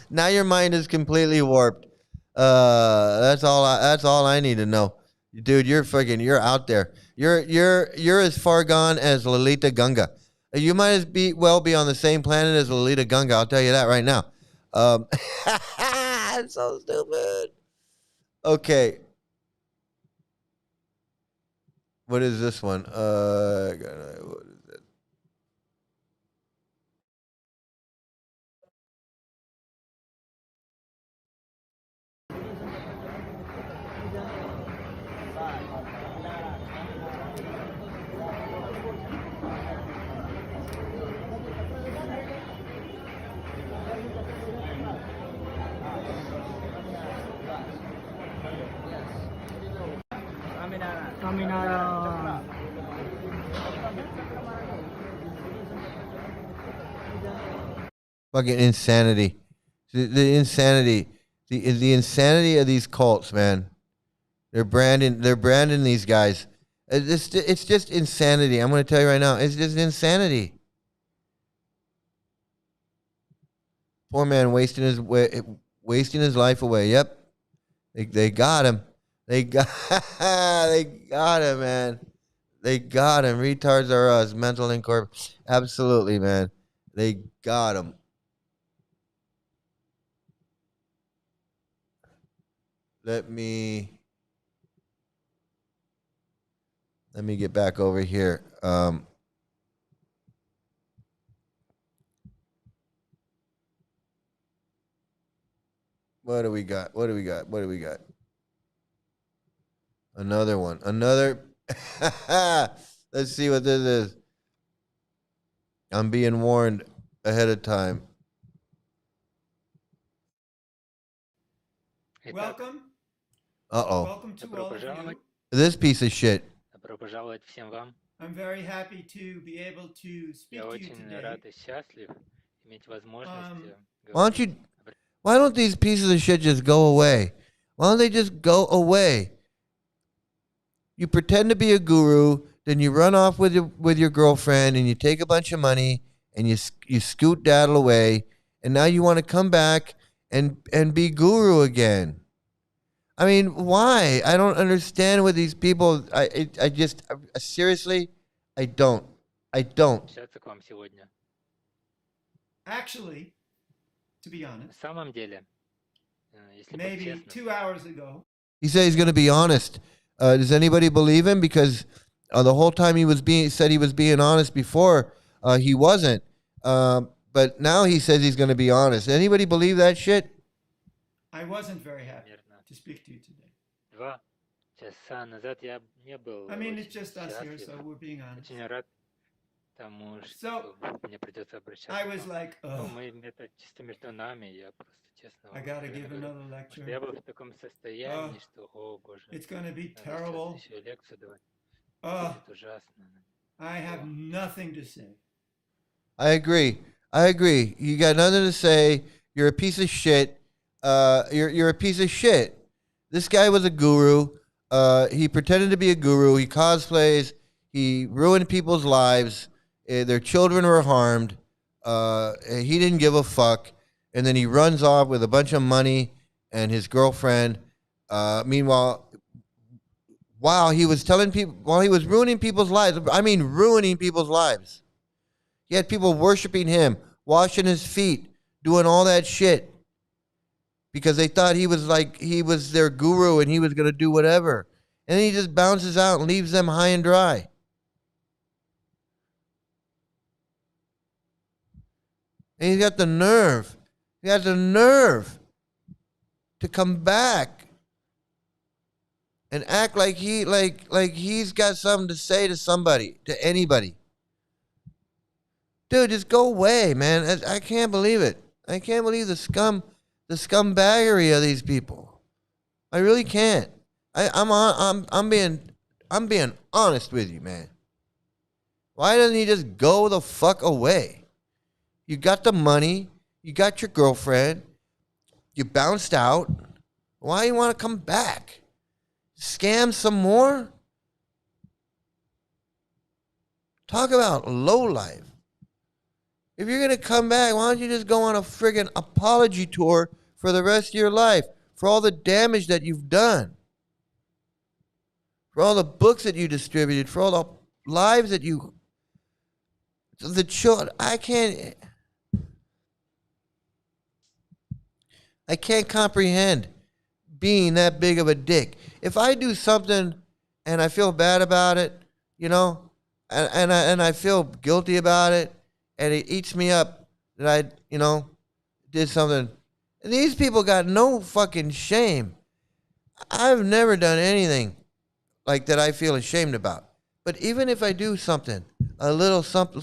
Now your mind is completely warped. That's all I need to know. Dude, you're out there. You're as far gone as Lalita Ganga. You might as well be on the same planet as Lalita Ganga. I'll tell you that right now. It's so stupid. Okay. What is this one? What is it? Fucking insanity. The insanity. The insanity of these cults, man. They're branding these guys. It's just insanity. I'm going to tell you right now. It's just insanity. Poor man wasting his life away. Yep. They got him. They got him, man. They got him. Retards are us. Mental incorp. Absolutely, man. They got him. Let me get back over here. What do we got? Another one. Let's see what this is. I'm being warned ahead of time. Welcome. Uh-oh. Welcome to all of you. This piece of shit. Добро пожаловать всем вам. I'm very happy to be able to speak to you today. рад и счастлив иметь возможность Why don't these pieces of shit just go away? Why don't they just go away? You pretend to be a guru, then you run off with your girlfriend, and you take a bunch of money, and you scoot daddle away, and now you want to come back and be guru again. I mean, why? I don't understand with these people. I just seriously, I don't. Actually, to be honest. На самом деле, если быть Maybe честным, 2 hours ago, He said he's going to be honest. Does anybody believe him? Because the whole time said he was being honest before, he wasn't. But now he says he's going to be honest. Anybody believe that shit? I wasn't very happy to speak to you today. 2 часа назад я не был I mean, it's очень just us here, счастлив. so we're being honest. Очень рад тому, So, что мне придется обращаться I к was вам. like, Ну, это чисто между нами, я просто честно I вам gotta откровенно give говорю. another Потому что lecture. я был в таком состоянии, что, о боже, It's gonna be надо сейчас terrible. еще лекцию давать. Uh, Будет ужасно. I have nothing to say. I agree. You got nothing to say. You're a piece of shit. You're a piece of shit. This guy was a guru. He pretended to be a guru. He cosplays. He ruined people's lives. Their children were harmed. He didn't give a fuck. And then he runs off with a bunch of money and his girlfriend. Meanwhile, while he was ruining people's lives, I mean ruining people's lives. He had people worshiping him, washing his feet, doing all that shit because they thought he was their guru and he was going to do whatever. And then he just bounces out and leaves them high and dry. And he's got the nerve. He has the nerve to come back and act like he's got something to say to somebody, to anybody. Dude, just go away, man. I can't believe it. I can't believe the scumbaggery of these people. I really can't. I'm being honest with you, man. Why doesn't he just go the fuck away? You got the money, you got your girlfriend, you bounced out. Why you want to come back? Scam some more? Talk about lowlife. If you're going to come back, why don't you just go on a friggin' apology tour for the rest of your life for all the damage that you've done, for all the books that you distributed, for all the lives that the children. I can't comprehend being that big of a dick. If I do something and I feel bad about it, and I feel guilty about it, and it eats me up that I, did something. And these people got no fucking shame. I've never done anything like that I feel ashamed about. But even if I do something, a little something,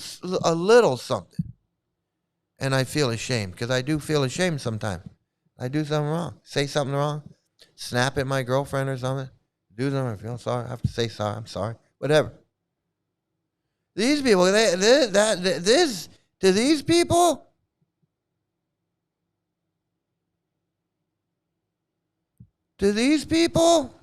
and I feel ashamed, because I do feel ashamed sometimes. I do something wrong, say something wrong, snap at my girlfriend or something, do something, I feel sorry, I have to say sorry, I'm sorry, whatever. These people, to these people,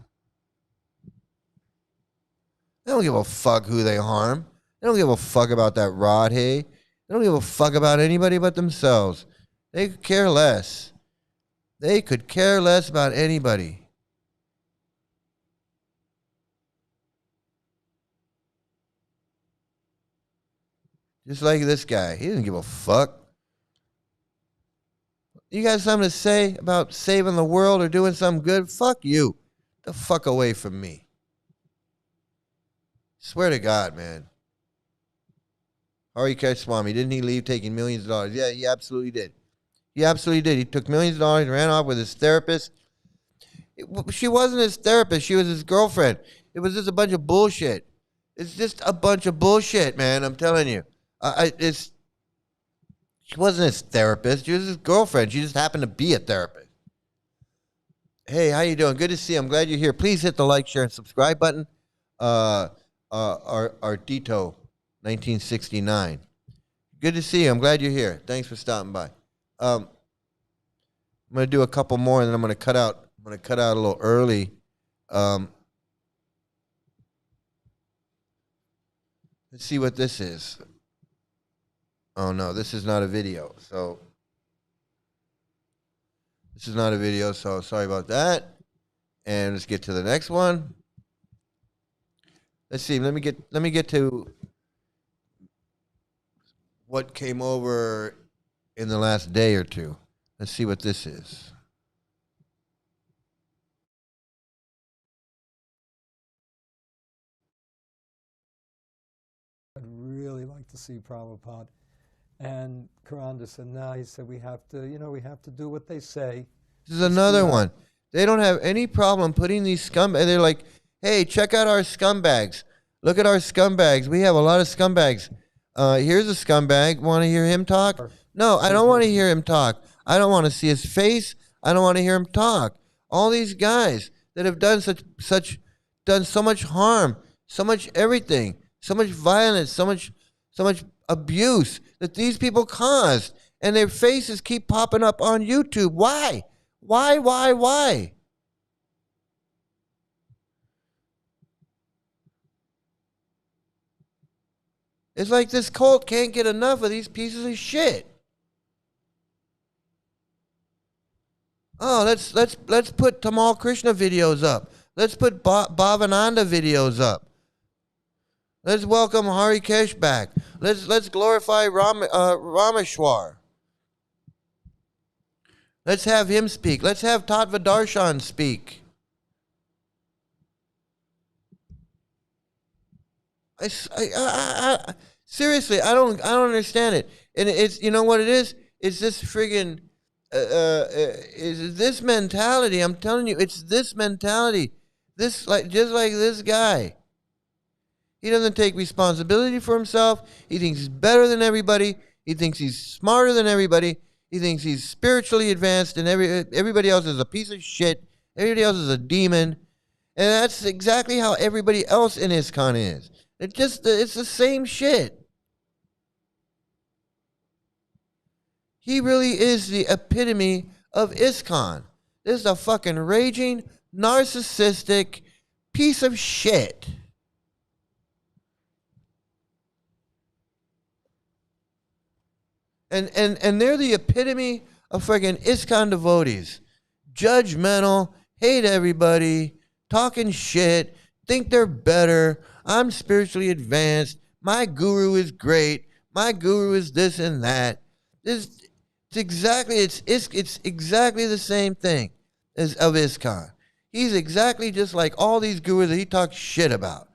they don't give a fuck who they harm. They don't give a fuck about that Radhe. They don't give a fuck about anybody but themselves. They could care less. They could care less about anybody. Just like this guy. He doesn't give a fuck. You got something to say about saving the world or doing something good? Fuck you. Get the fuck away from me. Swear to God, man. Hare Krishna, didn't he leave taking millions of dollars? Yeah, he absolutely did. He absolutely did. He took millions of dollars and ran off with his therapist. She wasn't his therapist. She was his girlfriend. It was just a bunch of bullshit. It's just a bunch of bullshit, man. I'm telling you. She wasn't his therapist. She was his girlfriend. She just happened to be a therapist. Hey, how you doing? Good to see you. I'm glad you're here. Please hit the like, share, and subscribe button. Ardito, 1969. Good to see you. I'm glad you're here. Thanks for stopping by. I'm gonna do a couple more, and then I'm gonna cut out. I'm gonna cut out a little early. Let's see what this is. Oh no, this is not a video. So this is not a video. So sorry about that. And let's get to the next one. Let's see. Let me get to what came over in the last day or two. Let's see what this is. I'd really like to see Prabhupada. And Karanda said, no, he said, we have to do what they say. This is another one. They don't have any problem putting these scumbags. They're like, hey, check out our scumbags. Look at our scumbags. We have a lot of scumbags. Here's a scumbag. Want to hear him talk? No, I don't want to hear him talk. I don't want to see his face. I don't want to hear him talk. All these guys that have done done so much harm, so much everything, so much violence, so much abuse that these people caused, and their faces keep popping up on YouTube. Why? Why? It's like this cult can't get enough of these pieces of shit. Oh, let's put Tamal Krishna videos up. Let's put Bhavananda videos up. Let's welcome Harikesh back. Let's glorify Rameshwar. Let's have him speak. Let's have Tattva Darshan speak. Seriously, I don't understand it. And it's, you know what it is? It's this friggin' is this mentality. I'm telling you, it's this mentality. Just like this guy. He doesn't take responsibility for himself. He thinks he's better than everybody. He thinks he's smarter than everybody. He thinks he's spiritually advanced, and everybody else is a piece of shit. Everybody else is a demon. And that's exactly how everybody else in ISKCON is. It's the same shit. He really is the epitome of ISKCON. This is a fucking raging, narcissistic piece of shit. And they're the epitome of fucking ISKCON devotees. Judgmental, hate everybody, talking shit, think they're better. I'm spiritually advanced. My guru is great. My guru is this and that. It's exactly the same thing as of ISKCON. He's exactly just like all these gurus that he talks shit about.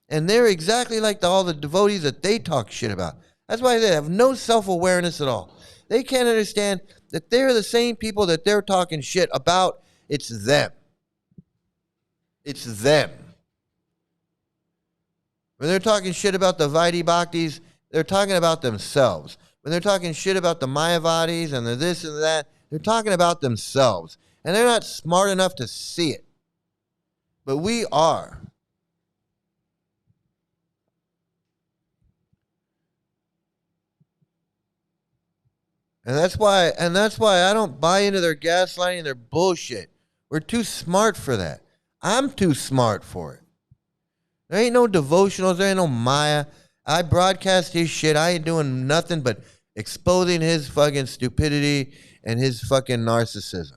And they're exactly like all the devotees that they talk shit about. That's why they have no self-awareness at all. They can't understand that they're the same people that they're talking shit about. It's them. It's them. When they're talking shit about the Vaidhi Bhaktis, they're talking about themselves. When they're talking shit about the Mayavadis and the this and that, they're talking about themselves. And they're not smart enough to see it. But we are. And that's why I don't buy into their gaslighting and their bullshit. We're too smart for that. I'm too smart for it. There ain't no devotionals, there ain't no Maya. I broadcast his shit. I ain't doing nothing but exposing his fucking stupidity and his fucking narcissism.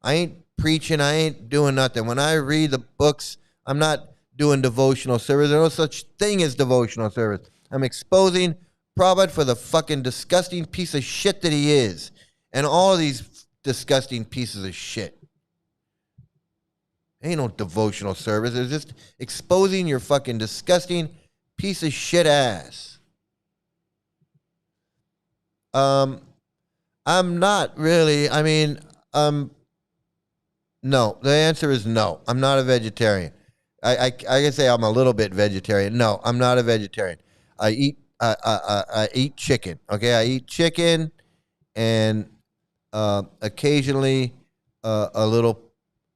I ain't preaching, I ain't doing nothing. When I read the books, I'm not doing devotional service. There's no such thing as devotional service. I'm exposing Prabhupada for the fucking disgusting piece of shit that he is. And all of these disgusting pieces of shit. Ain't no devotional service. It's just exposing your fucking disgusting piece of shit ass. I'm not really, no. The answer is no. I'm not a vegetarian. I can say I'm a little bit vegetarian. No, I'm not a vegetarian. I eat chicken. Okay, I eat chicken and occasionally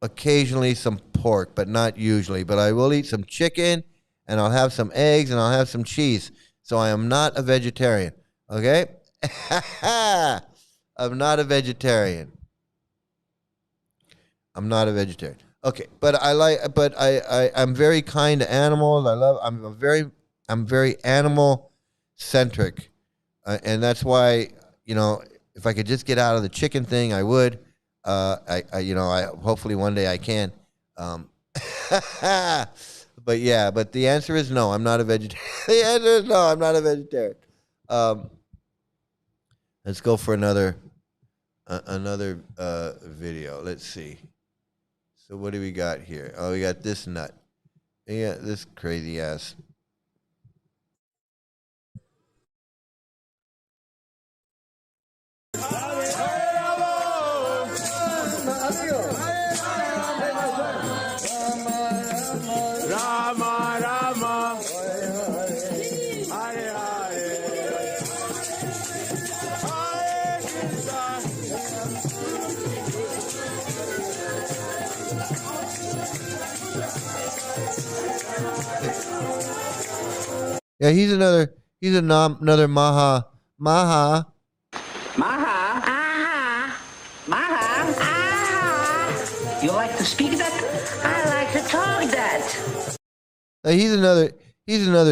occasionally some pork, but not usually. But I will eat some chicken and I'll have some eggs and I'll have some cheese. So I am not a vegetarian. Okay? I'm not a vegetarian. I'm not a vegetarian. Okay, but I'm very kind to animals. I'm very animal centric, and that's why, if I could just get out of the chicken thing, I would. I hopefully one day I can. But the answer is no. I'm not a vegetarian. The answer is no. I'm not a vegetarian. Let's go for another another video. Let's see. So what do we got here? Oh, we got this nut. Yeah, this crazy ass. Rama Rama, Hare Yeah, he's another Maha. Maha, aha, Maha, aha. You like to speak that? I like to talk that. He's another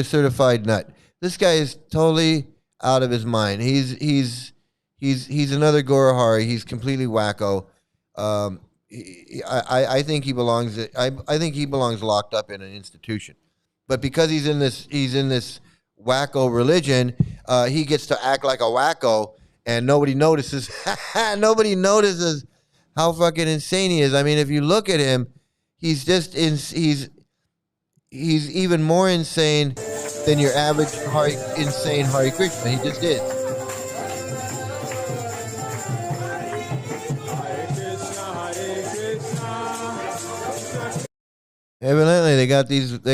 certified nut. This guy is totally out of his mind. He's another Gorahari. He's completely wacko. I think he belongs. I think he belongs locked up in an institution. But because he's in this wacko religion, he gets to act like a wacko, and nobody notices. Nobody notices how fucking insane he is. I mean, if you look at him, he's just he's even more insane than your average insane Hare Krishna. He just is. Evidently, they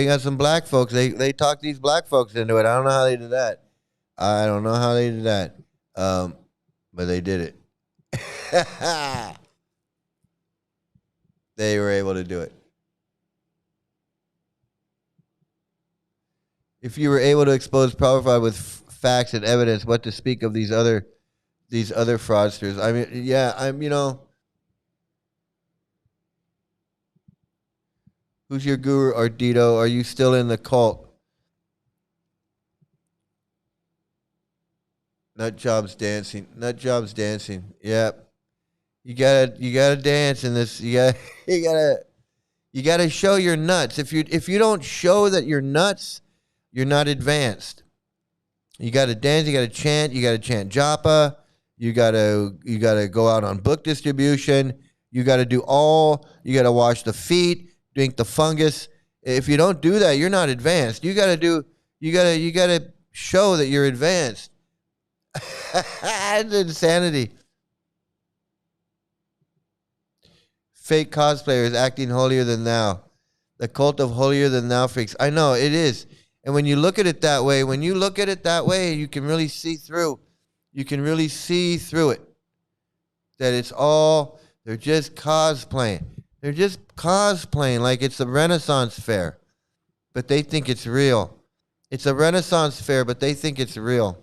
got some black folks. They talked these black folks into it. I don't know how they did that. But they did it. They were able to do it. If you were able to expose Prabhupada with facts and evidence, what to speak of these other fraudsters? I mean, yeah, who's your guru, Ardito? Are you still in the cult? Nut jobs dancing. Yep. You gotta dance in this. You gotta show your nuts. If you don't show that you're nuts, you're not advanced. You gotta dance. You gotta chant. You gotta chant japa. You gotta go out on book distribution. You gotta wash the feet. Drink the fungus. If you don't do that, you're not advanced. You gotta show that you're advanced. It's insanity. Fake cosplayers acting holier than thou. The cult of holier than thou freaks. I know it is. And when you look at it that way, you can really see through. You can really see through it. That they're just cosplaying. They're just cosplaying like it's a Renaissance fair, but they think it's real. It's a Renaissance fair, but they think it's real.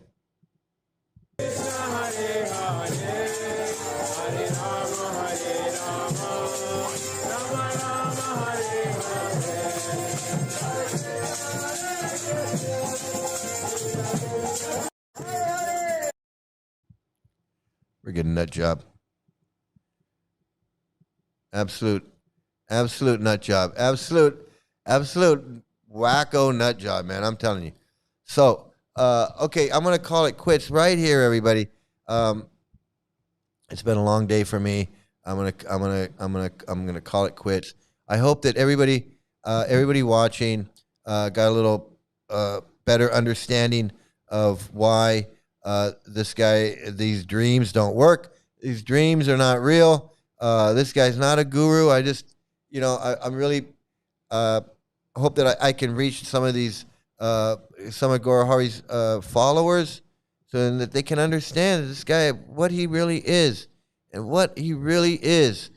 We're getting nut job. Absolute nut job. Absolute wacko nut job, man. I'm telling you. So, okay, I'm gonna call it quits right here, everybody. It's been a long day for me. I'm gonna call it quits. I hope that everybody watching got a little better understanding of why these dreams don't work. These dreams are not real. This guy's not a guru. I just, I'm really hope that I can reach some of these, some of Gorahari's followers, so that they can understand this guy, what he really is, and what he really is,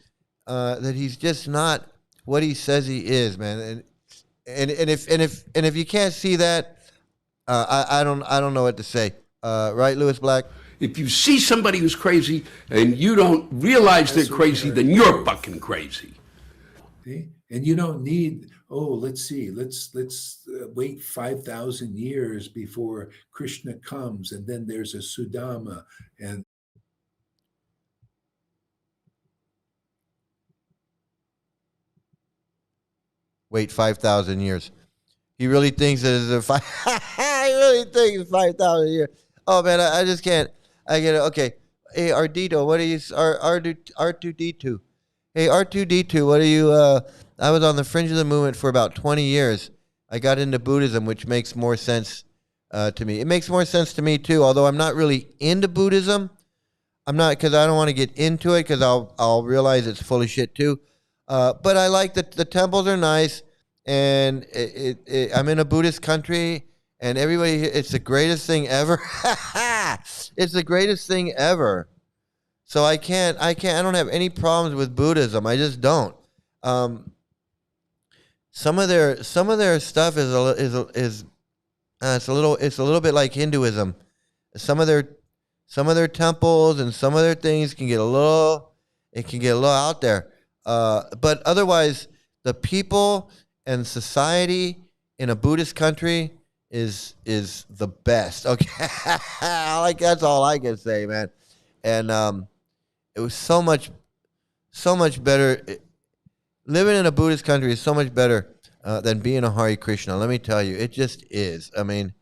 that he's just not what he says he is, man. And if you can't see that, I don't know what to say. Right, Lewis Black? If you see somebody who's crazy and you don't realize they're crazy, then you're fucking crazy. Okay? And you don't need, let's wait 5,000 years before Krishna comes, and then there's a Sudama, and wait 5,000 years. He really thinks that it's he really thinks 5,000 years. Oh man, I just can't. I get it. Okay, Hey, Ardito, what are you? R2D2. Hey, R2D2, what are you? I was on the fringe of the movement for about 20 years. I got into Buddhism, which makes more sense to me. It makes more sense to me too, although I'm not really into Buddhism. I'm not, because I don't want to get into it, because I'll realize it's full of shit too. But I like that the temples are nice, and I'm in a Buddhist country, and everybody, it's the greatest thing ever. It's the greatest thing ever. So I don't have any problems with Buddhism. I just don't. Some of their stuff is it's a little bit like Hinduism. Some of their temples and some of their things can get a little out there. But otherwise, the people and society in a Buddhist country is the best. Okay, that's all I can say, man. And it was so much better. Living in a Buddhist country is so much better than being a Hare Krishna. Let me tell you, it just is. I mean,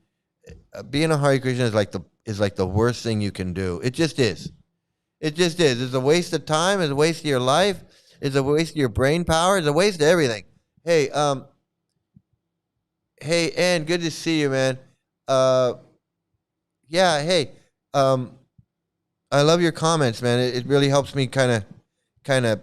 being a Hare Krishna is like the worst thing you can do. It just is. It just is. It's a waste of time. It's a waste of your life. It's a waste of your brain power. It's a waste of everything. Hey, Ann, good to see you, man. Yeah, hey, I love your comments, man. It really helps me kind of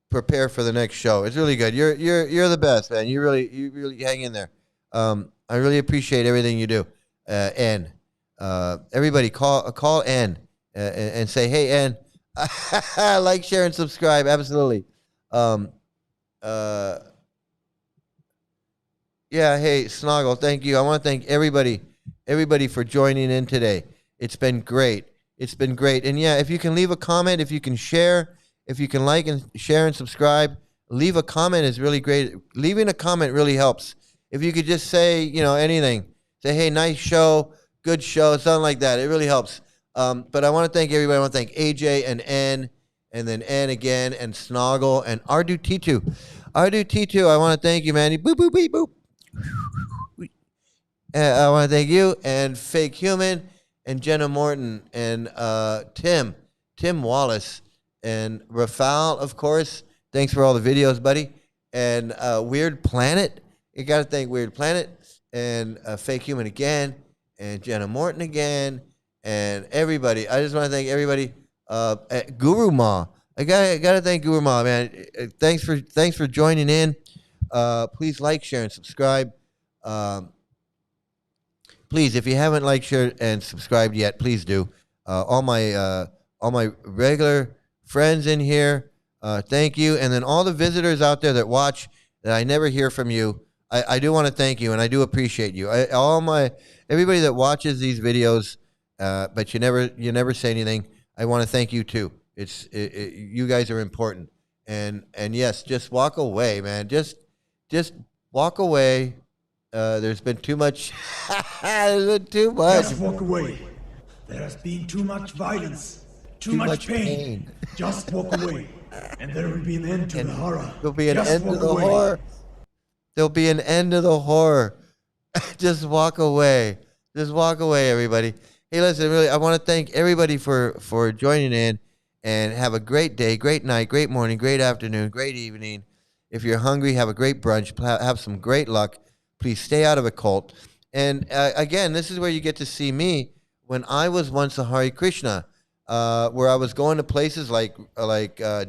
prepare for the next show. It's really good. You're the best, man. You really hang in there. I really appreciate everything you do. Ann, everybody call Ann and say, hey, Ann, like, share, and subscribe. Absolutely. Yeah, hey, Snoggle, thank you. I want to thank everybody for joining in today. It's been great. It's been great. And yeah, if you can leave a comment, if you can share, if you can like and share and subscribe, leave a comment is really great. Leaving a comment really helps. If you could just say, anything, say, hey, nice show, good show, something like that. It really helps. But I want to thank everybody. I want to thank AJ and N, and then N again, and Snoggle, and Ardu-T2. Ardu-T2, I want to thank you, man. Boop, boop, beep, boop. I want to thank you, and Fake Human, and Jenna Morton, and Tim Wallace, and Rafal, of course. Thanks for all the videos, buddy. And Weird Planet. You got to thank Weird Planet, and Fake Human again, and Jenna Morton again, and everybody. I just want to thank everybody. Guru Ma. I gotta thank Guru Ma, man. Thanks for joining in. Please like, share, and subscribe. Please, if you haven't liked, shared, and subscribed yet, please do. All my regular friends in here, thank you. And then all the visitors out there that watch that I never hear from you, I do want to thank you, and I do appreciate you. Everybody that watches these videos, but you never say anything, I want to thank you too. You guys are important. And yes, just walk away, man. Just walk away. There's been too much. There's been too much. Just walk away. There has been too much violence, too much pain. Just walk away, and there will be an end to the horror. There'll be an end to the horror. There'll be an end to the horror. Just walk away. Just walk away, everybody. Hey, listen, really, I want to thank everybody for joining in, and have a great day, great night, great morning, great afternoon, great evening. If you're hungry, have a great brunch. Have some great luck. Please stay out of a cult. And again, this is where you get to see me when I was once a Hare Krishna, where I was going to places like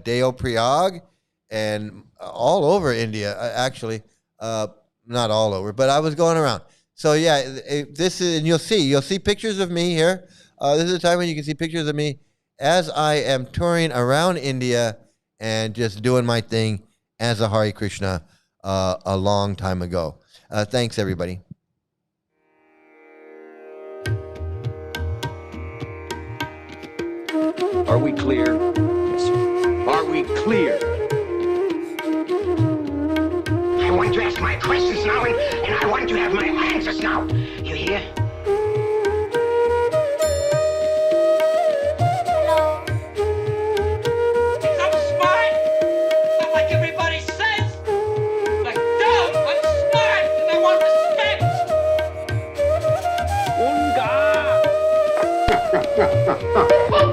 Deo Prayag and all over India, actually. Not all over, but I was going around. So yeah, and you'll see pictures of me here. This is the time when you can see pictures of me as I am touring around India and just doing my thing as a Hare Krishna a long time ago. Thanks, everybody. Are we clear? Yes, sir. Are we clear? I want to ask my questions now, and I want to have my answers now. You hear? I'm smart, not like everybody says. Like, dumb, I'm smart, and I want respect. Unga!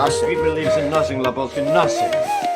nothing. He believes in nothing, Labotkin, nothing.